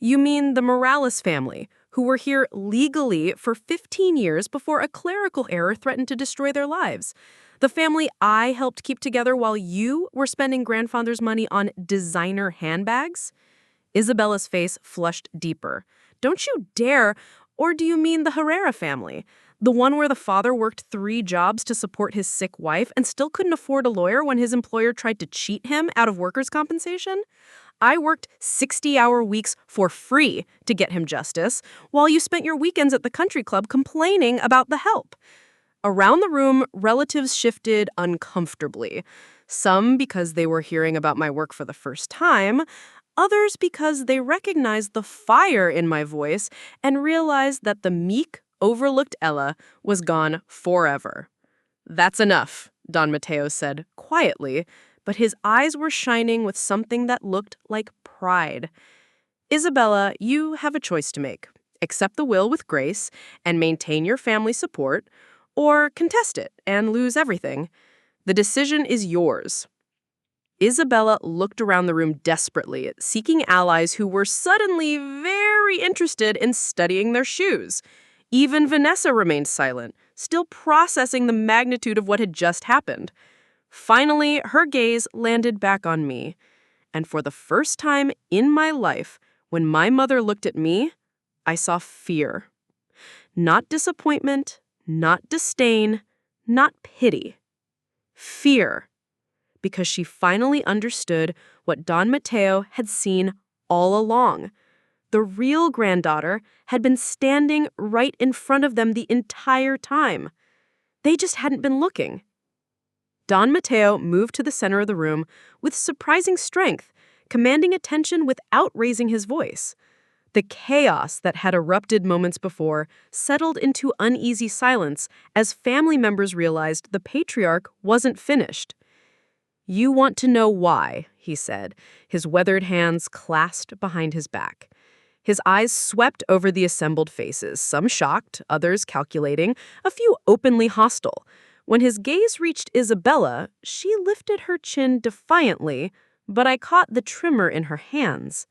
"You mean the Morales family, who were here legally for 15 years before a clerical error threatened to destroy their lives. The family I helped keep together while you were spending grandfather's money on designer handbags?" Isabella's face flushed deeper. "Don't you dare! Or do you mean the Herrera family? The one where the father worked 3 jobs to support his sick wife and still couldn't afford a lawyer when his employer tried to cheat him out of workers' compensation? I worked 60-hour weeks for free to get him justice, while you spent your weekends at the country club complaining about the help." Around the room, relatives shifted uncomfortably. Some because they were hearing about my work for the first time, others because they recognized the fire in my voice and realized that the meek, overlooked Ella was gone forever. "That's enough," Don Mateo said quietly, but his eyes were shining with something that looked like pride. "Isabella, you have a choice to make. Accept the will with grace and maintain your family support, or contest it and lose everything. The decision is yours." Isabella looked around the room desperately, seeking allies who were suddenly very interested in studying their shoes. Even Vanessa remained silent, still processing the magnitude of what had just happened. Finally, her gaze landed back on me. And for the first time in my life, when my mother looked at me, I saw fear. Not disappointment, not disdain, not pity. Fear. Because she finally understood what Don Mateo had seen all along. The real granddaughter had been standing right in front of them the entire time. They just hadn't been looking. Don Mateo moved to the center of the room with surprising strength, commanding attention without raising his voice. The chaos that had erupted moments before settled into uneasy silence as family members realized the patriarch wasn't finished. "You want to know why," he said, his weathered hands clasped behind his back. His eyes swept over the assembled faces, some shocked, others calculating, a few openly hostile. When his gaze reached Isabella, she lifted her chin defiantly, but I caught the trimmer in her hands.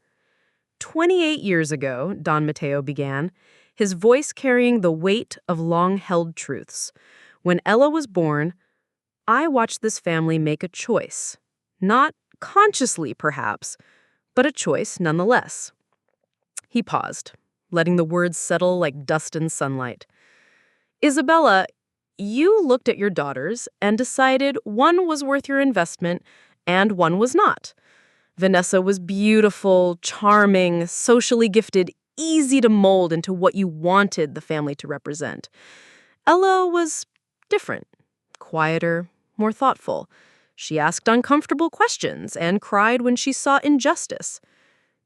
28 years ago, Don Mateo began, his voice carrying the weight of long-held truths. When Ella was born, I watched this family make a choice. Not consciously, perhaps, but a choice nonetheless. He paused, letting the words settle like dust in sunlight. "Isabella, you looked at your daughters and decided one was worth your investment and one was not. Vanessa was beautiful, charming, socially gifted, easy to mold into what you wanted the family to represent. Ella was different, quieter, more thoughtful. She asked uncomfortable questions and cried when she saw injustice.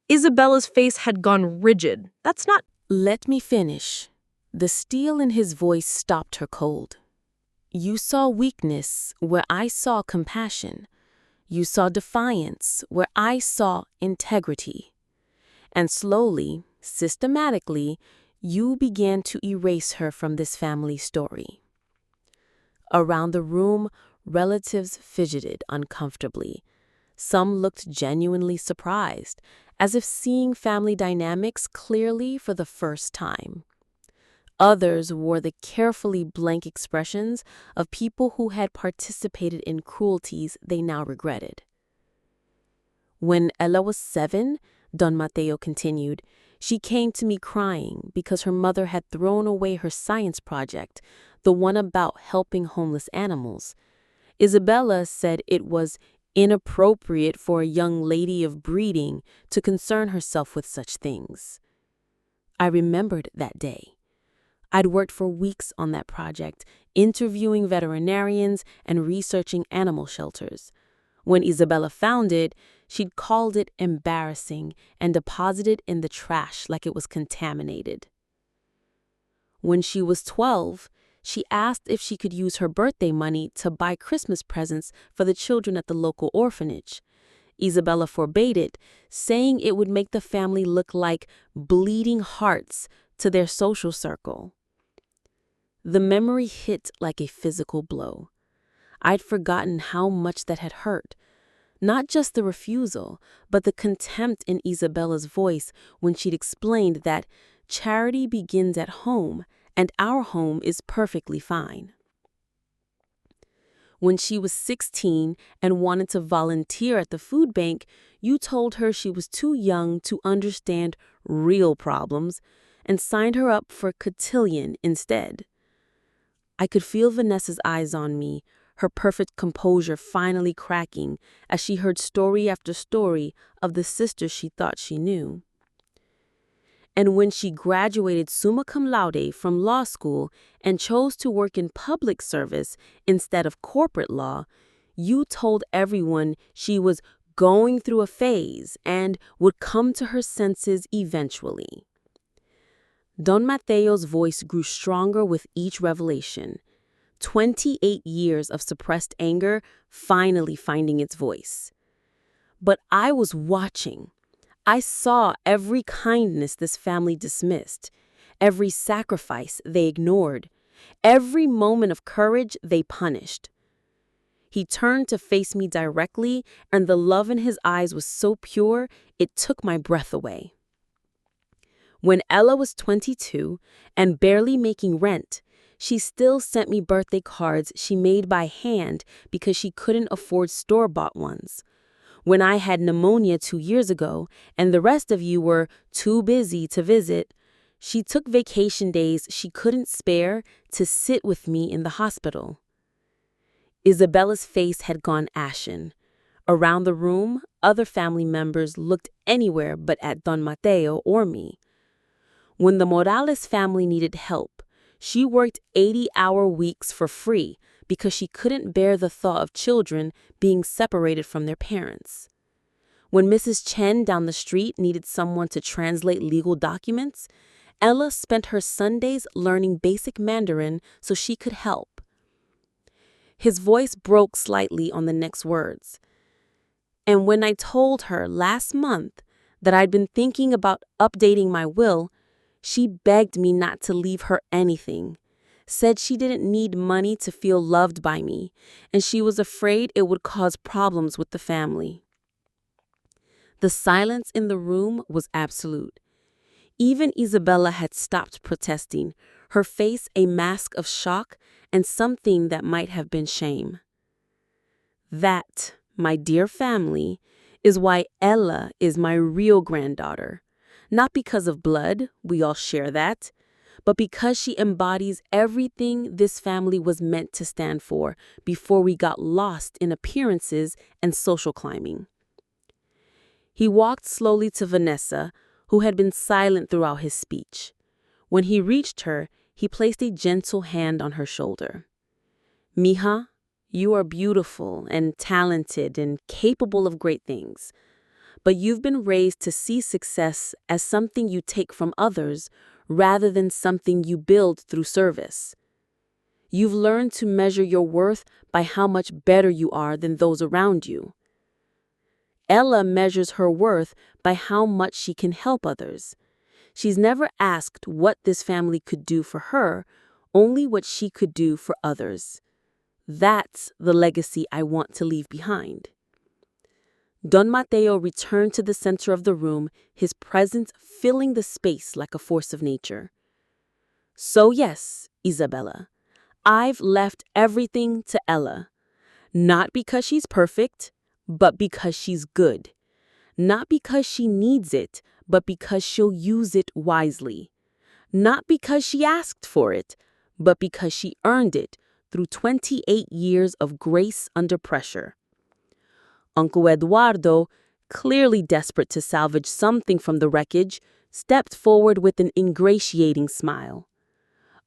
Isabella's face had gone rigid. That's not—" "Let me finish." The steel in his voice stopped her cold. "You saw weakness where I saw compassion. You saw defiance where I saw integrity. And slowly, systematically, you began to erase her from this family story." Around the room, relatives fidgeted uncomfortably. Some looked genuinely surprised, as if seeing family dynamics clearly for the first time. Others wore the carefully blank expressions of people who had participated in cruelties they now regretted. When Ella was 7, Don Mateo continued, she came to me crying because her mother had thrown away her science project, the one about helping homeless animals. Isabella said it was inappropriate for a young lady of breeding to concern herself with such things. I remembered that day. I'd worked for weeks on that project, interviewing veterinarians and researching animal shelters. When Isabella found it, she'd called it embarrassing and deposited it in the trash like it was contaminated. When she was 12, she asked if she could use her birthday money to buy Christmas presents for the children at the local orphanage. Isabella forbade it, saying it would make the family look like bleeding hearts to their social circle. The memory hit like a physical blow. I'd forgotten how much that had hurt. Not just the refusal, but the contempt in Isabella's voice when she'd explained that charity begins at home and our home is perfectly fine. When she was 16 and wanted to volunteer at the food bank, you told her she was too young to understand real problems and signed her up for cotillion instead. I could feel Vanessa's eyes on me, her perfect composure finally cracking as she heard story after story of the sisters she thought she knew. And when she graduated summa cum laude from law school and chose to work in public service instead of corporate law, you told everyone she was going through a phase and would come to her senses eventually. Don Mateo's voice grew stronger with each revelation. 28 years of suppressed anger finally finding its voice. But I was watching. I saw every kindness this family dismissed, every sacrifice they ignored, every moment of courage they punished. He turned to face me directly, and the love in his eyes was so pure, it took my breath away. When Ella was 22 and barely making rent, she still sent me birthday cards she made by hand because she couldn't afford store-bought ones. When I had pneumonia 2 years ago and the rest of you were too busy to visit, she took vacation days she couldn't spare to sit with me in the hospital. Isabella's face had gone ashen. Around the room, other family members looked anywhere but at Don Mateo or me. When the Morales family needed help, she worked 80-hour weeks for free because she couldn't bear the thought of children being separated from their parents. When Mrs. Chen down the street needed someone to translate legal documents, Ella spent her Sundays learning basic Mandarin so she could help. His voice broke slightly on the next words. And when I told her last month that I'd been thinking about updating my will, she begged me not to leave her anything, said she didn't need money to feel loved by me, and she was afraid it would cause problems with the family. The silence in the room was absolute. Even Isabella had stopped protesting, her face a mask of shock and something that might have been shame. That, my dear family, is why Ella is my real granddaughter. Not because of blood, we all share that, but because she embodies everything this family was meant to stand for before we got lost in appearances and social climbing. He walked slowly to Vanessa, who had been silent throughout his speech. When he reached her, he placed a gentle hand on her shoulder. Mija, you are beautiful and talented and capable of great things. But you've been raised to see success as something you take from others rather than something you build through service. You've learned to measure your worth by how much better you are than those around you. Ella measures her worth by how much she can help others. She's never asked what this family could do for her, only what she could do for others. That's the legacy I want to leave behind. Don Mateo returned to the center of the room, his presence filling the space like a force of nature. So yes, Isabella, I've left everything to Ella. Not because she's perfect, but because she's good. Not because she needs it, but because she'll use it wisely. Not because she asked for it, but because she earned it through 28 years of grace under pressure. Uncle Eduardo, clearly desperate to salvage something from the wreckage, stepped forward with an ingratiating smile.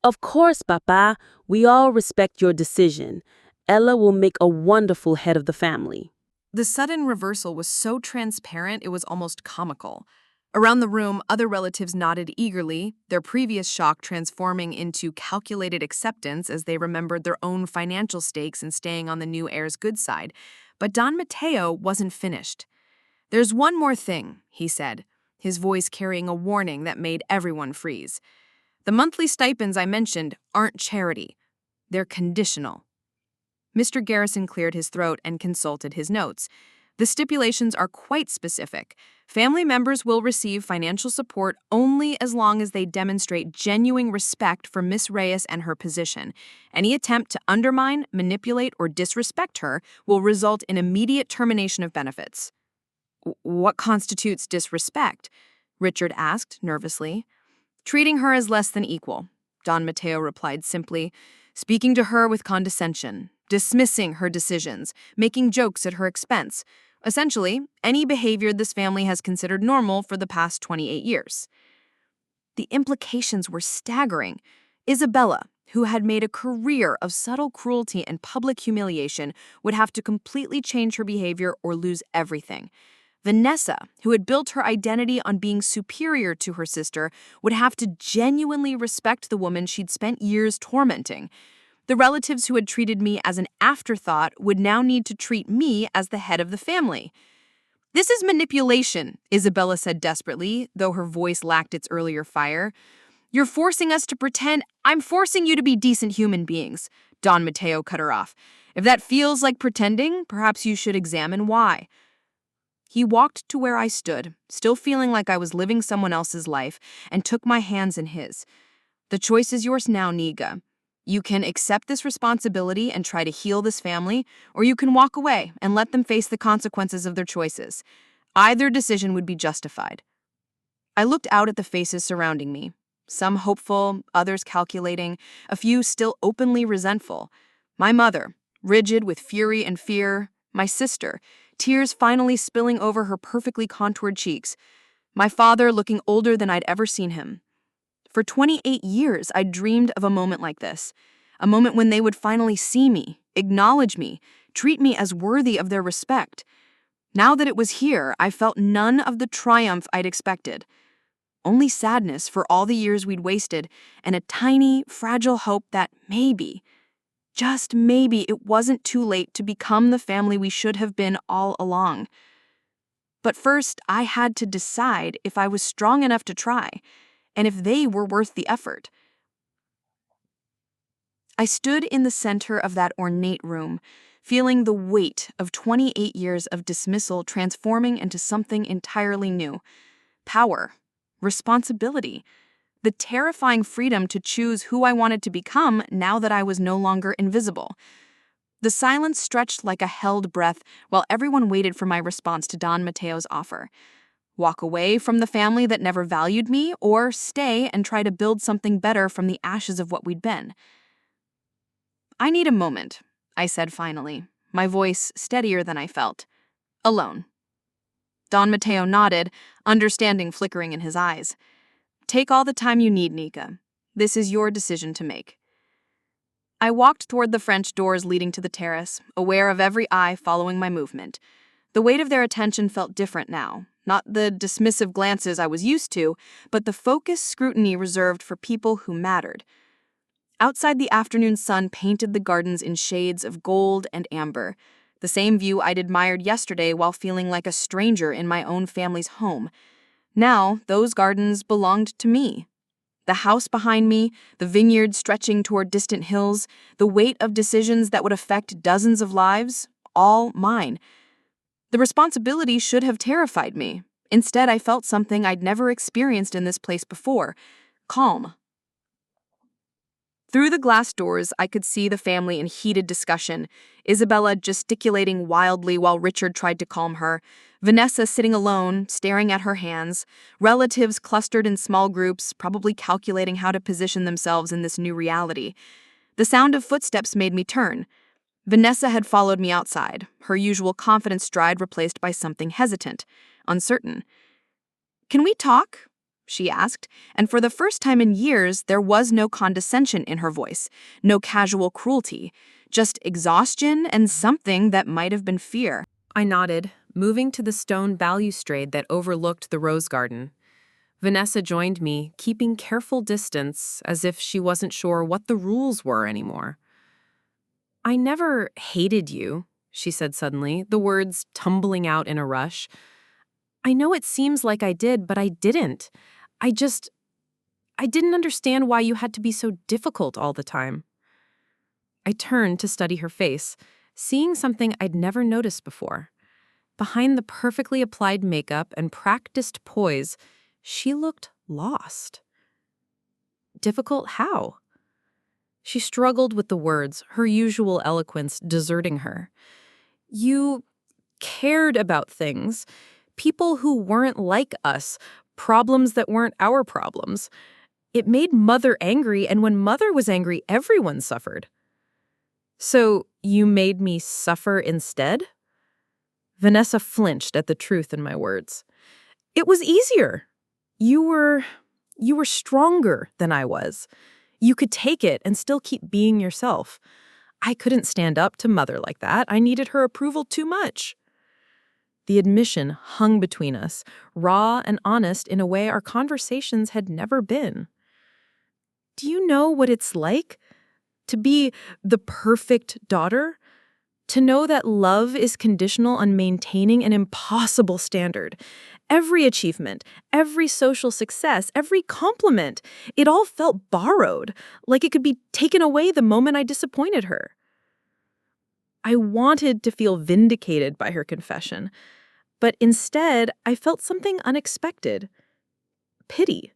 Of course, Papa, we all respect your decision. Ella will make a wonderful head of the family. The sudden reversal was so transparent it was almost comical. Around the room, other relatives nodded eagerly, their previous shock transforming into calculated acceptance as they remembered their own financial stakes in staying on the new heir's good side. But Don Mateo wasn't finished. "There's one more thing," he said, his voice carrying a warning that made everyone freeze. "The monthly stipends I mentioned aren't charity. They're conditional." Mr. Garrison cleared his throat and consulted his notes. The stipulations are quite specific. Family members will receive financial support only as long as they demonstrate genuine respect for Miss Reyes and her position. Any attempt to undermine, manipulate, or disrespect her will result in immediate termination of benefits. "What constitutes disrespect?" Richard asked nervously. "Treating her as less than equal," Don Mateo replied simply. "Speaking to her with condescension, dismissing her decisions, making jokes at her expense. Essentially, any behavior this family has considered normal for the past 28 years. The implications were staggering. Isabella, who had made a career of subtle cruelty and public humiliation, would have to completely change her behavior or lose everything. Vanessa, who had built her identity on being superior to her sister, would have to genuinely respect the woman she'd spent years tormenting. The relatives who had treated me as an afterthought would now need to treat me as the head of the family. "This is manipulation," Isabella said desperately, though her voice lacked its earlier fire. "You're forcing us to pretend. I'm forcing you to be decent human beings," Don Mateo cut her off. "If that feels like pretending, perhaps you should examine why." He walked to where I stood, still feeling like I was living someone else's life, and took my hands in his. "The choice is yours now, Niga. You can accept this responsibility and try to heal this family, or you can walk away and let them face the consequences of their choices. Either decision would be justified." I looked out at the faces surrounding me, some hopeful, others calculating, a few still openly resentful. My mother, rigid with fury and fear, my sister, tears finally spilling over her perfectly contoured cheeks, my father looking older than I'd ever seen him. For 28 years, I dreamed of a moment like this, a moment when they would finally see me, acknowledge me, treat me as worthy of their respect. Now that it was here, I felt none of the triumph I'd expected. Only sadness for all the years we'd wasted, and a tiny, fragile hope that maybe, just maybe, it wasn't too late to become the family we should have been all along. But first, I had to decide if I was strong enough to try, and if they were worth the effort. I stood in the center of that ornate room, feeling the weight of 28 years of dismissal transforming into something entirely new. Power, responsibility, the terrifying freedom to choose who I wanted to become now that I was no longer invisible. The silence stretched like a held breath while everyone waited for my response to Don Mateo's offer. Walk away from the family that never valued me, or stay and try to build something better from the ashes of what we'd been. "I need a moment," I said finally, my voice steadier than I felt. "Alone." Don Mateo nodded, understanding flickering in his eyes. "Take all the time you need, Nika. This is your decision to make." I walked toward the French doors leading to the terrace, aware of every eye following my movement. The weight of their attention felt different now. Not the dismissive glances I was used to, but the focused scrutiny reserved for people who mattered. Outside, the afternoon sun painted the gardens in shades of gold and amber, the same view I'd admired yesterday while feeling like a stranger in my own family's home. Now, those gardens belonged to me. The house behind me, the vineyard stretching toward distant hills, the weight of decisions that would affect dozens of lives, all mine. The responsibility should have terrified me. Instead, I felt something I'd never experienced in this place before: calm. Through the glass doors, I could see the family in heated discussion, Isabella gesticulating wildly while Richard tried to calm her, Vanessa sitting alone, staring at her hands, relatives clustered in small groups, probably calculating how to position themselves in this new reality. The sound of footsteps made me turn. Vanessa had followed me outside, her usual confident stride replaced by something hesitant, uncertain. "Can we talk?" she asked, and for the first time in years, there was no condescension in her voice, no casual cruelty, just exhaustion and something that might have been fear. I nodded, moving to the stone balustrade that overlooked the rose garden. Vanessa joined me, keeping careful distance, as if she wasn't sure what the rules were anymore. "I never hated you," she said suddenly, the words tumbling out in a rush. "I know it seems like I did, but I didn't. I didn't understand why you had to be so difficult all the time." I turned to study her face, seeing something I'd never noticed before. Behind the perfectly applied makeup and practiced poise, she looked lost. Difficult how? She struggled with the words, her usual eloquence deserting her. "You cared about things. People who weren't like us. Problems that weren't our problems. It made Mother angry, and when Mother was angry, everyone suffered." "So you made me suffer instead?" Vanessa flinched at the truth in my words. "It was easier. You were stronger than I was. You could take it and still keep being yourself. I couldn't stand up to Mother like that. I needed her approval too much." The admission hung between us, raw and honest in a way our conversations had never been. "Do you know what it's like to be the perfect daughter? To know that love is conditional on maintaining an impossible standard. Every achievement, every social success, every compliment, it all felt borrowed, like it could be taken away the moment I disappointed her." I wanted to feel vindicated by her confession, but instead I felt something unexpected: pity.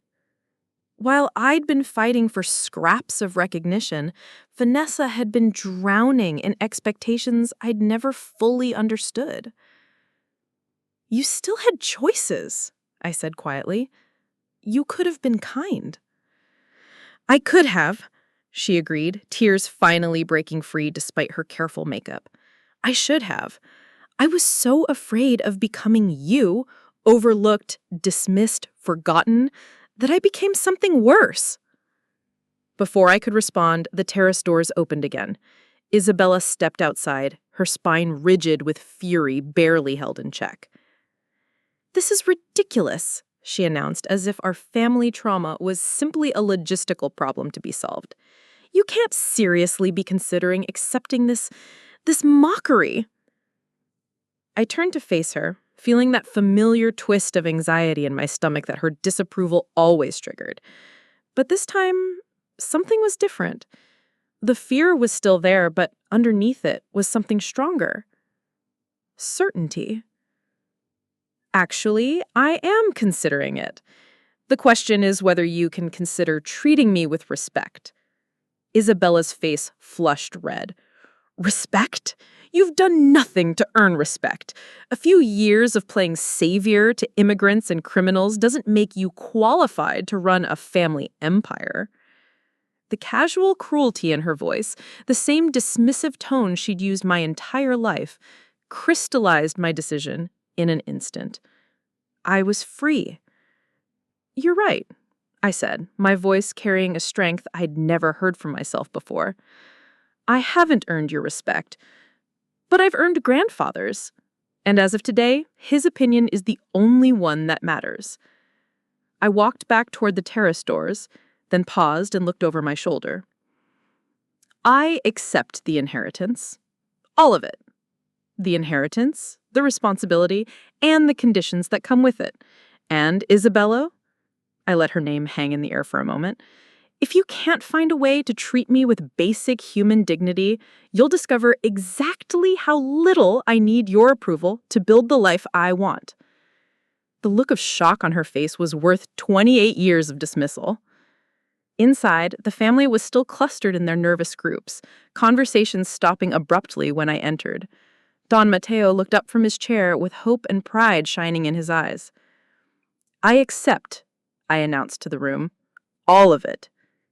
While I'd been fighting for scraps of recognition, Vanessa had been drowning in expectations I'd never fully understood. "You still had choices," I said quietly. "You could have been kind." "I could have," she agreed, tears finally breaking free despite her careful makeup. "I should have. I was so afraid of becoming you, overlooked, dismissed, forgotten, that I became something worse." Before I could respond, the terrace doors opened again. Isabella stepped outside, her spine rigid with fury barely held in check. "This is ridiculous," she announced, as if our family trauma was simply a logistical problem to be solved. "You can't seriously be considering accepting this mockery." I turned to face her, feeling that familiar twist of anxiety in my stomach that her disapproval always triggered. But this time, something was different. The fear was still there, but underneath it was something stronger. Certainty. "Actually, I am considering it. The question is whether you can consider treating me with respect." Isabella's face flushed red. "Respect? You've done nothing to earn respect. A few years of playing savior to immigrants and criminals doesn't make you qualified to run a family empire." The casual cruelty in her voice, the same dismissive tone she'd used my entire life, crystallized my decision in an instant. I was free. "You're right," I said, my voice carrying a strength I'd never heard from myself before. "I haven't earned your respect, but I've earned grandfather's. And as of today, his opinion is the only one that matters." I walked back toward the terrace doors, then paused and looked over my shoulder. "I accept the inheritance. All of it. The inheritance, the responsibility, and the conditions that come with it. And Isabella," I let her name hang in the air for a moment, If you can't find a way to treat me with basic human dignity, you'll discover exactly how little I need your approval to build the life I want." The look of shock on her face was worth 28 years of dismissal. Inside, the family was still clustered in their nervous groups, conversations stopping abruptly when I entered. Don Mateo looked up from his chair with hope and pride shining in his eyes. "I accept," I announced to the room, "all of it.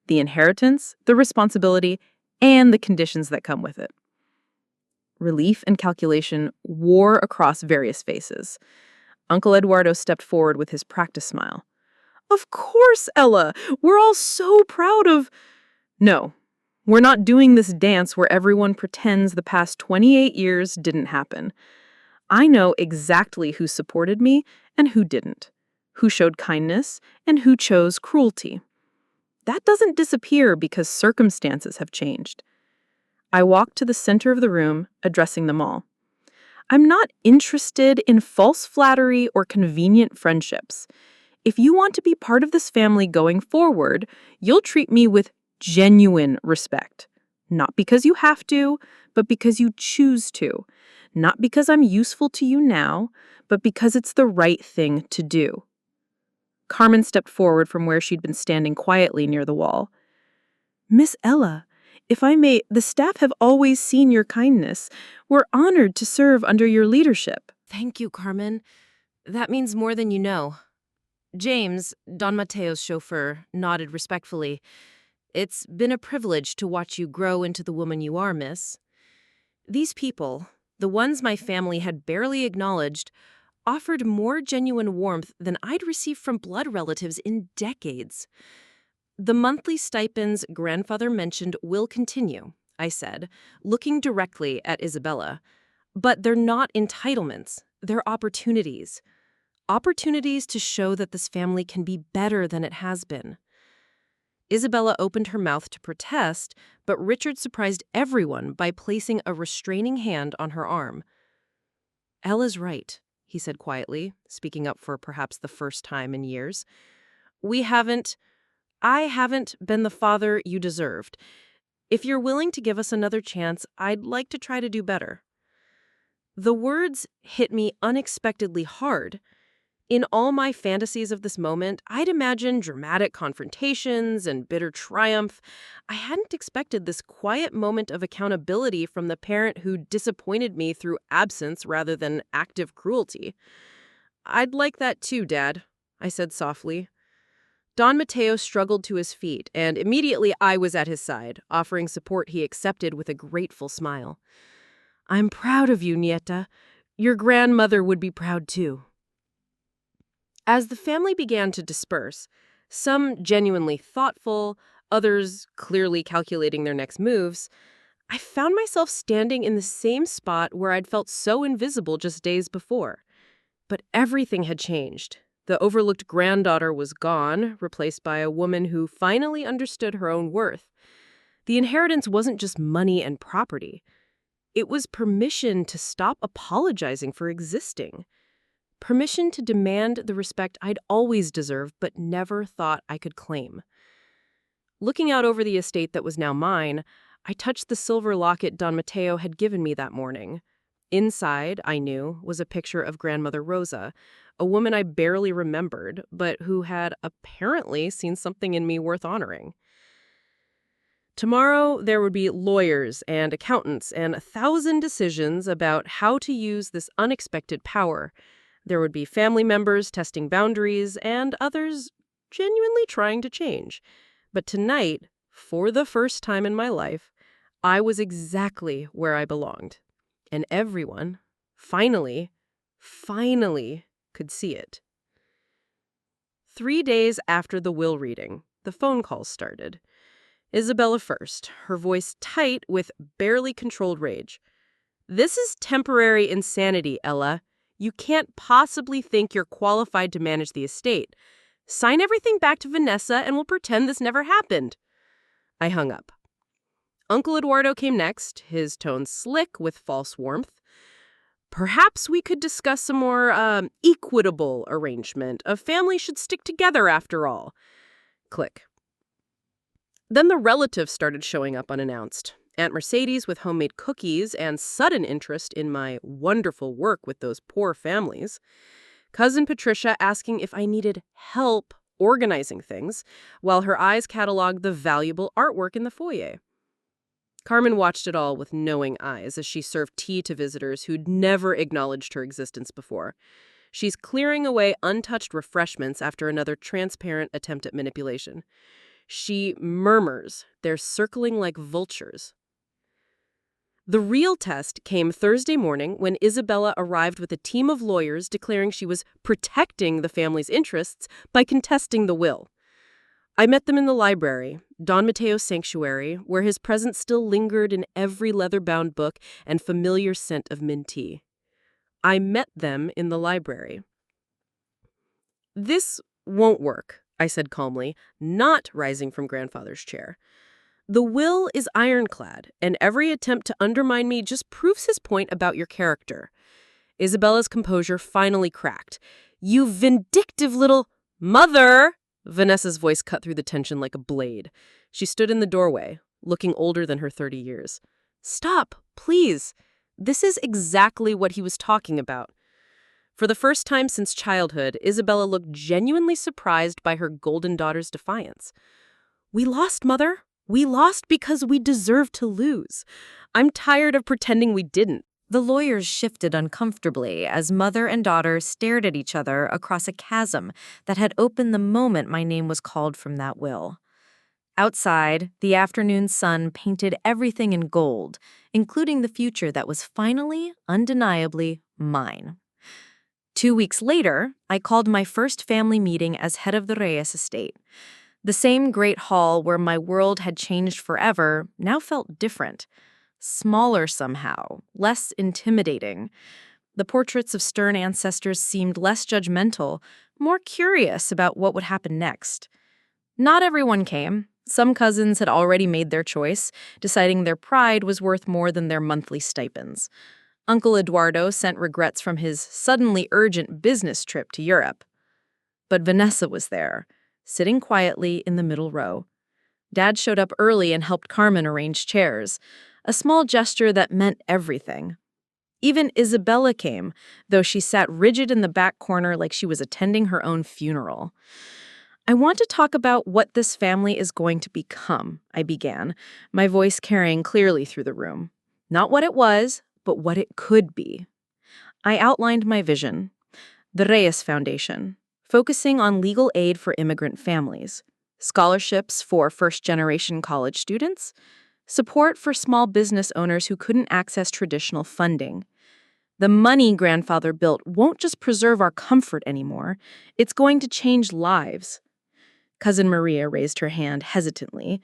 The inheritance, the responsibility, and the conditions that come with it." Relief and calculation wore across various faces. Uncle Eduardo stepped forward with his practice smile. "Of course, Ella! We're all so proud of—" "No, we're not doing this dance where everyone pretends the past 28 years didn't happen. I know exactly who supported me and who didn't, who showed kindness and who chose cruelty. That doesn't disappear because circumstances have changed." I walked to the center of the room, addressing them all. "I'm not interested in false flattery or convenient friendships. If you want to be part of this family going forward, you'll treat me with genuine respect. Not because you have to, but because you choose to. Not because I'm useful to you now, but because it's the right thing to do." Carmen stepped forward from where she'd been standing quietly near the wall. "Miss Ella, if I may, the staff have always seen your kindness. We're honored to serve under your leadership." Thank you, Carmen. That means more than you know. James, Don Mateo's chauffeur, nodded respectfully. "It's been a privilege to watch you grow into the woman you are, miss." These people, the ones my family had barely acknowledged, offered more genuine warmth than I'd received from blood relatives in decades. "The monthly stipends grandfather mentioned will continue," I said, looking directly at Isabella. "But they're not entitlements, they're opportunities. Opportunities to show that this family can be better than it has been." Isabella opened her mouth to protest, but Richard surprised everyone by placing a restraining hand on her arm. "Ella's right," he said quietly, speaking up for perhaps the first time in years. I haven't been the father you deserved. If you're willing to give us another chance, I'd like to try to do better." The words hit me unexpectedly hard. In all my fantasies of this moment, I'd imagined dramatic confrontations and bitter triumph. I hadn't expected this quiet moment of accountability from the parent who disappointed me through absence rather than active cruelty. "I'd like that too, Dad," I said softly. Don Mateo struggled to his feet, and immediately I was at his side, offering support he accepted with a grateful smile. "I'm proud of you, Nieta. Your grandmother would be proud too." As the family began to disperse, some genuinely thoughtful, others clearly calculating their next moves, I found myself standing in the same spot where I'd felt so invisible just days before. But everything had changed. The overlooked granddaughter was gone, replaced by a woman who finally understood her own worth. The inheritance wasn't just money and property. It was permission to stop apologizing for existing. Permission to demand the respect I'd always deserved but never thought I could claim. Looking out over the estate that was now mine, I touched the silver locket Don Mateo had given me that morning. Inside, I knew, was a picture of Grandmother Rosa, a woman I barely remembered, but who had apparently seen something in me worth honoring. Tomorrow, there would be lawyers and accountants and 1,000 decisions about how to use this unexpected power. There would be family members testing boundaries and others genuinely trying to change. But tonight, for the first time in my life, I was exactly where I belonged. And everyone, finally, could see it. 3 days after the will reading, the phone calls started. Isabella first, her voice tight with barely controlled rage. "This is temporary insanity, Ella. You can't possibly think you're qualified to manage the estate. Sign everything back to Vanessa and we'll pretend this never happened." I hung up. Uncle Eduardo came next, his tone slick with false warmth. "Perhaps we could discuss a more equitable arrangement. A family should stick together after all." Click. Then the relatives started showing up unannounced. Aunt Mercedes with homemade cookies and sudden interest in my wonderful work with those poor families. Cousin Patricia asking if I needed help organizing things, while her eyes cataloged the valuable artwork in the foyer. Carmen watched it all with knowing eyes as she served tea to visitors who'd never acknowledged her existence before. She's clearing away untouched refreshments after another transparent attempt at manipulation. She murmurs, they're circling like vultures. The real test came Thursday morning when Isabella arrived with a team of lawyers declaring she was protecting the family's interests by contesting the will. I met them in the library, Don Mateo's sanctuary, where his presence still lingered in every leather-bound book and familiar scent of mint tea. I met them in the library. "This won't work," I said calmly, not rising from grandfather's chair. "The will is ironclad, and every attempt to undermine me just proves his point about your character." Isabella's composure finally cracked. "You vindictive little mother!" Vanessa's voice cut through the tension like a blade. She stood in the doorway, looking older than her 30 years. "Stop, please. This is exactly what he was talking about." For the first time since childhood, Isabella looked genuinely surprised by her golden daughter's defiance. "We lost, Mother. We lost because we deserved to lose. I'm tired of pretending we didn't." The lawyers shifted uncomfortably as mother and daughter stared at each other across a chasm that had opened the moment my name was called from that will. Outside, the afternoon sun painted everything in gold, including the future that was finally, undeniably, mine. 2 weeks later, I called my first family meeting as head of the Reyes estate. The same great hall where my world had changed forever now felt different. Smaller somehow, less intimidating. The portraits of stern ancestors seemed less judgmental, more curious about what would happen next. Not everyone came. Some cousins had already made their choice, deciding their pride was worth more than their monthly stipends. Uncle Eduardo sent regrets from his suddenly urgent business trip to Europe. But Vanessa was there, sitting quietly in the middle row. Dad showed up early and helped Carmen arrange chairs, a small gesture that meant everything. Even Isabella came, though she sat rigid in the back corner like she was attending her own funeral. "I want to talk about what this family is going to become," I began, my voice carrying clearly through the room. Not what it was, but what it could be. I outlined my vision. The Reyes Foundation, focusing on legal aid for immigrant families, scholarships for first-generation college students, support for small business owners who couldn't access traditional funding. The money grandfather built won't just preserve our comfort anymore, it's going to change lives. Cousin Maria raised her hand hesitantly.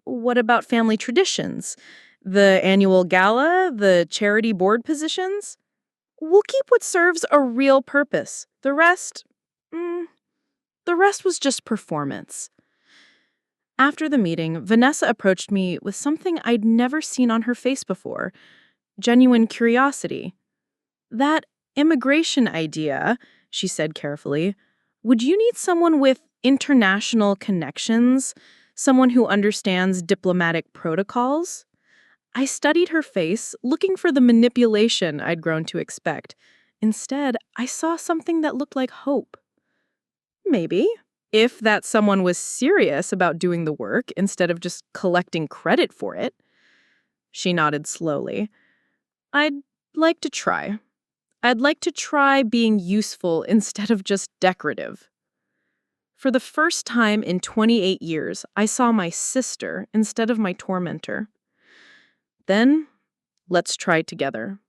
"What about family traditions? The annual gala? The charity board positions?" "We'll keep what serves a real purpose. The rest was just performance." After the meeting, Vanessa approached me with something I'd never seen on her face before, genuine curiosity. "That immigration idea," she said carefully, "would you need someone with international connections, someone who understands diplomatic protocols?" I studied her face, looking for the manipulation I'd grown to expect. Instead, I saw something that looked like hope. "Maybe. If that someone was serious about doing the work instead of just collecting credit for it." She nodded slowly. "I'd like to try. I'd like to try being useful instead of just decorative." For the first time in 28 years, I saw my sister instead of my tormentor. Then, let's try together.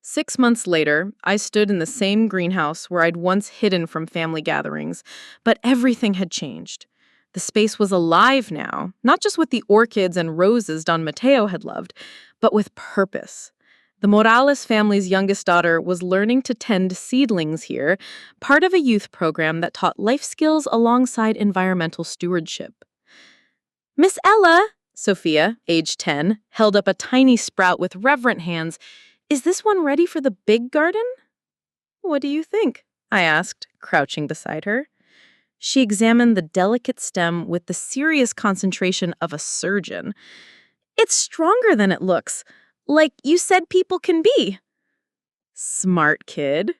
6 months later, I stood in the same greenhouse where I'd once hidden from family gatherings, but everything had changed. The space was alive now, not just with the orchids and roses Don Mateo had loved, but with purpose. The Morales family's youngest daughter was learning to tend seedlings here, part of a youth program that taught life skills alongside environmental stewardship. "Miss Ella," Sophia, age 10, held up a tiny sprout with reverent hands. "Is this one ready for the big garden?" "What do you think?" I asked, crouching beside her. She examined the delicate stem with the serious concentration of a surgeon. It's stronger than it looks, like you said people can be. Smart kid.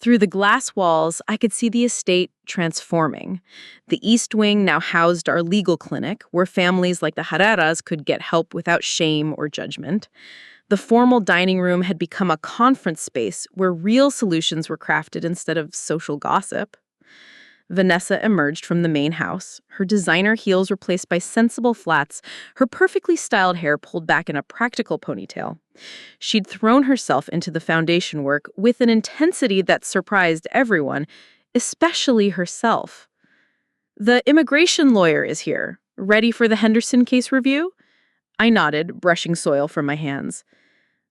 Through the glass walls, I could see the estate transforming. The East Wing now housed our legal clinic, where families like the Herreras could get help without shame or judgment. The formal dining room had become a conference space where real solutions were crafted instead of social gossip. Vanessa emerged from the main house, her designer heels replaced by sensible flats, her perfectly styled hair pulled back in a practical ponytail. She'd thrown herself into the foundation work with an intensity that surprised everyone, especially herself. "The immigration lawyer is here. Ready for the Henderson case review?" I nodded, brushing soil from my hands.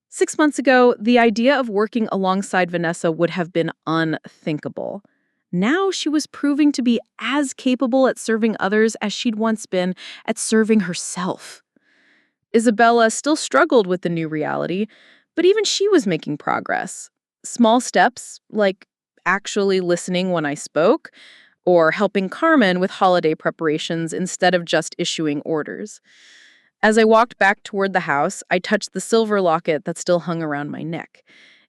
6 months ago, the idea of working alongside Vanessa would have been unthinkable. Now she was proving to be as capable at serving others as she'd once been at serving herself. Isabella still struggled with the new reality, but even she was making progress. Small steps, like actually listening when I spoke, or helping Carmen with holiday preparations instead of just issuing orders. As I walked back toward the house, I touched the silver locket that still hung around my neck.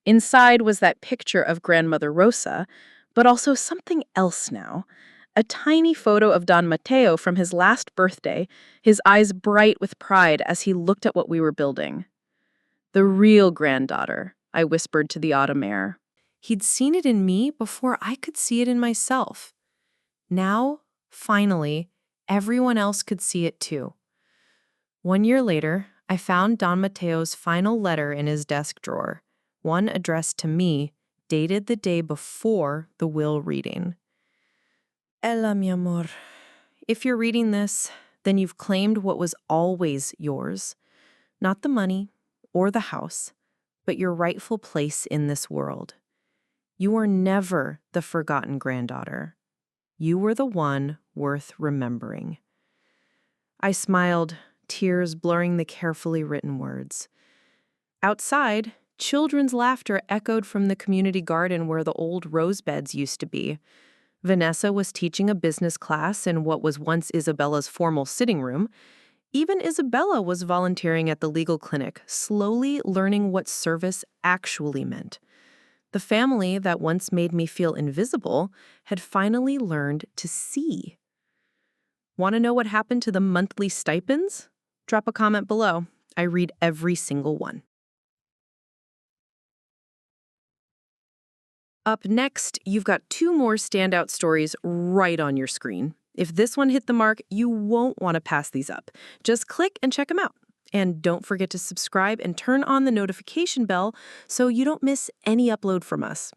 Inside was that picture of Grandmother Rosa, but also something else now. A tiny photo of Don Mateo from his last birthday, his eyes bright with pride as he looked at what we were building. "The real granddaughter," I whispered to the autumn air. He'd seen it in me before I could see it in myself. Now, finally, everyone else could see it too. 1 year later, I found Don Mateo's final letter in his desk drawer, one addressed to me, dated the day before the will reading. Ella, mi amor. If you're reading this, then you've claimed what was always yours. Not the money or the house, but your rightful place in this world. You were never the forgotten granddaughter. You were the one worth remembering. I smiled, tears blurring the carefully written words. Outside, children's laughter echoed from the community garden where the old rose beds used to be. Vanessa was teaching a business class in what was once Isabella's formal sitting room. Even Isabella was volunteering at the legal clinic, slowly learning what service actually meant. The family that once made me feel invisible had finally learned to see. Want to know what happened to the monthly stipends? Drop a comment below. I read every single one. Up next, you've got 2 more standout stories right on your screen. If this one hit the mark, you won't want to pass these up. Just click and check them out. And don't forget to subscribe and turn on the notification bell so you don't miss any upload from us.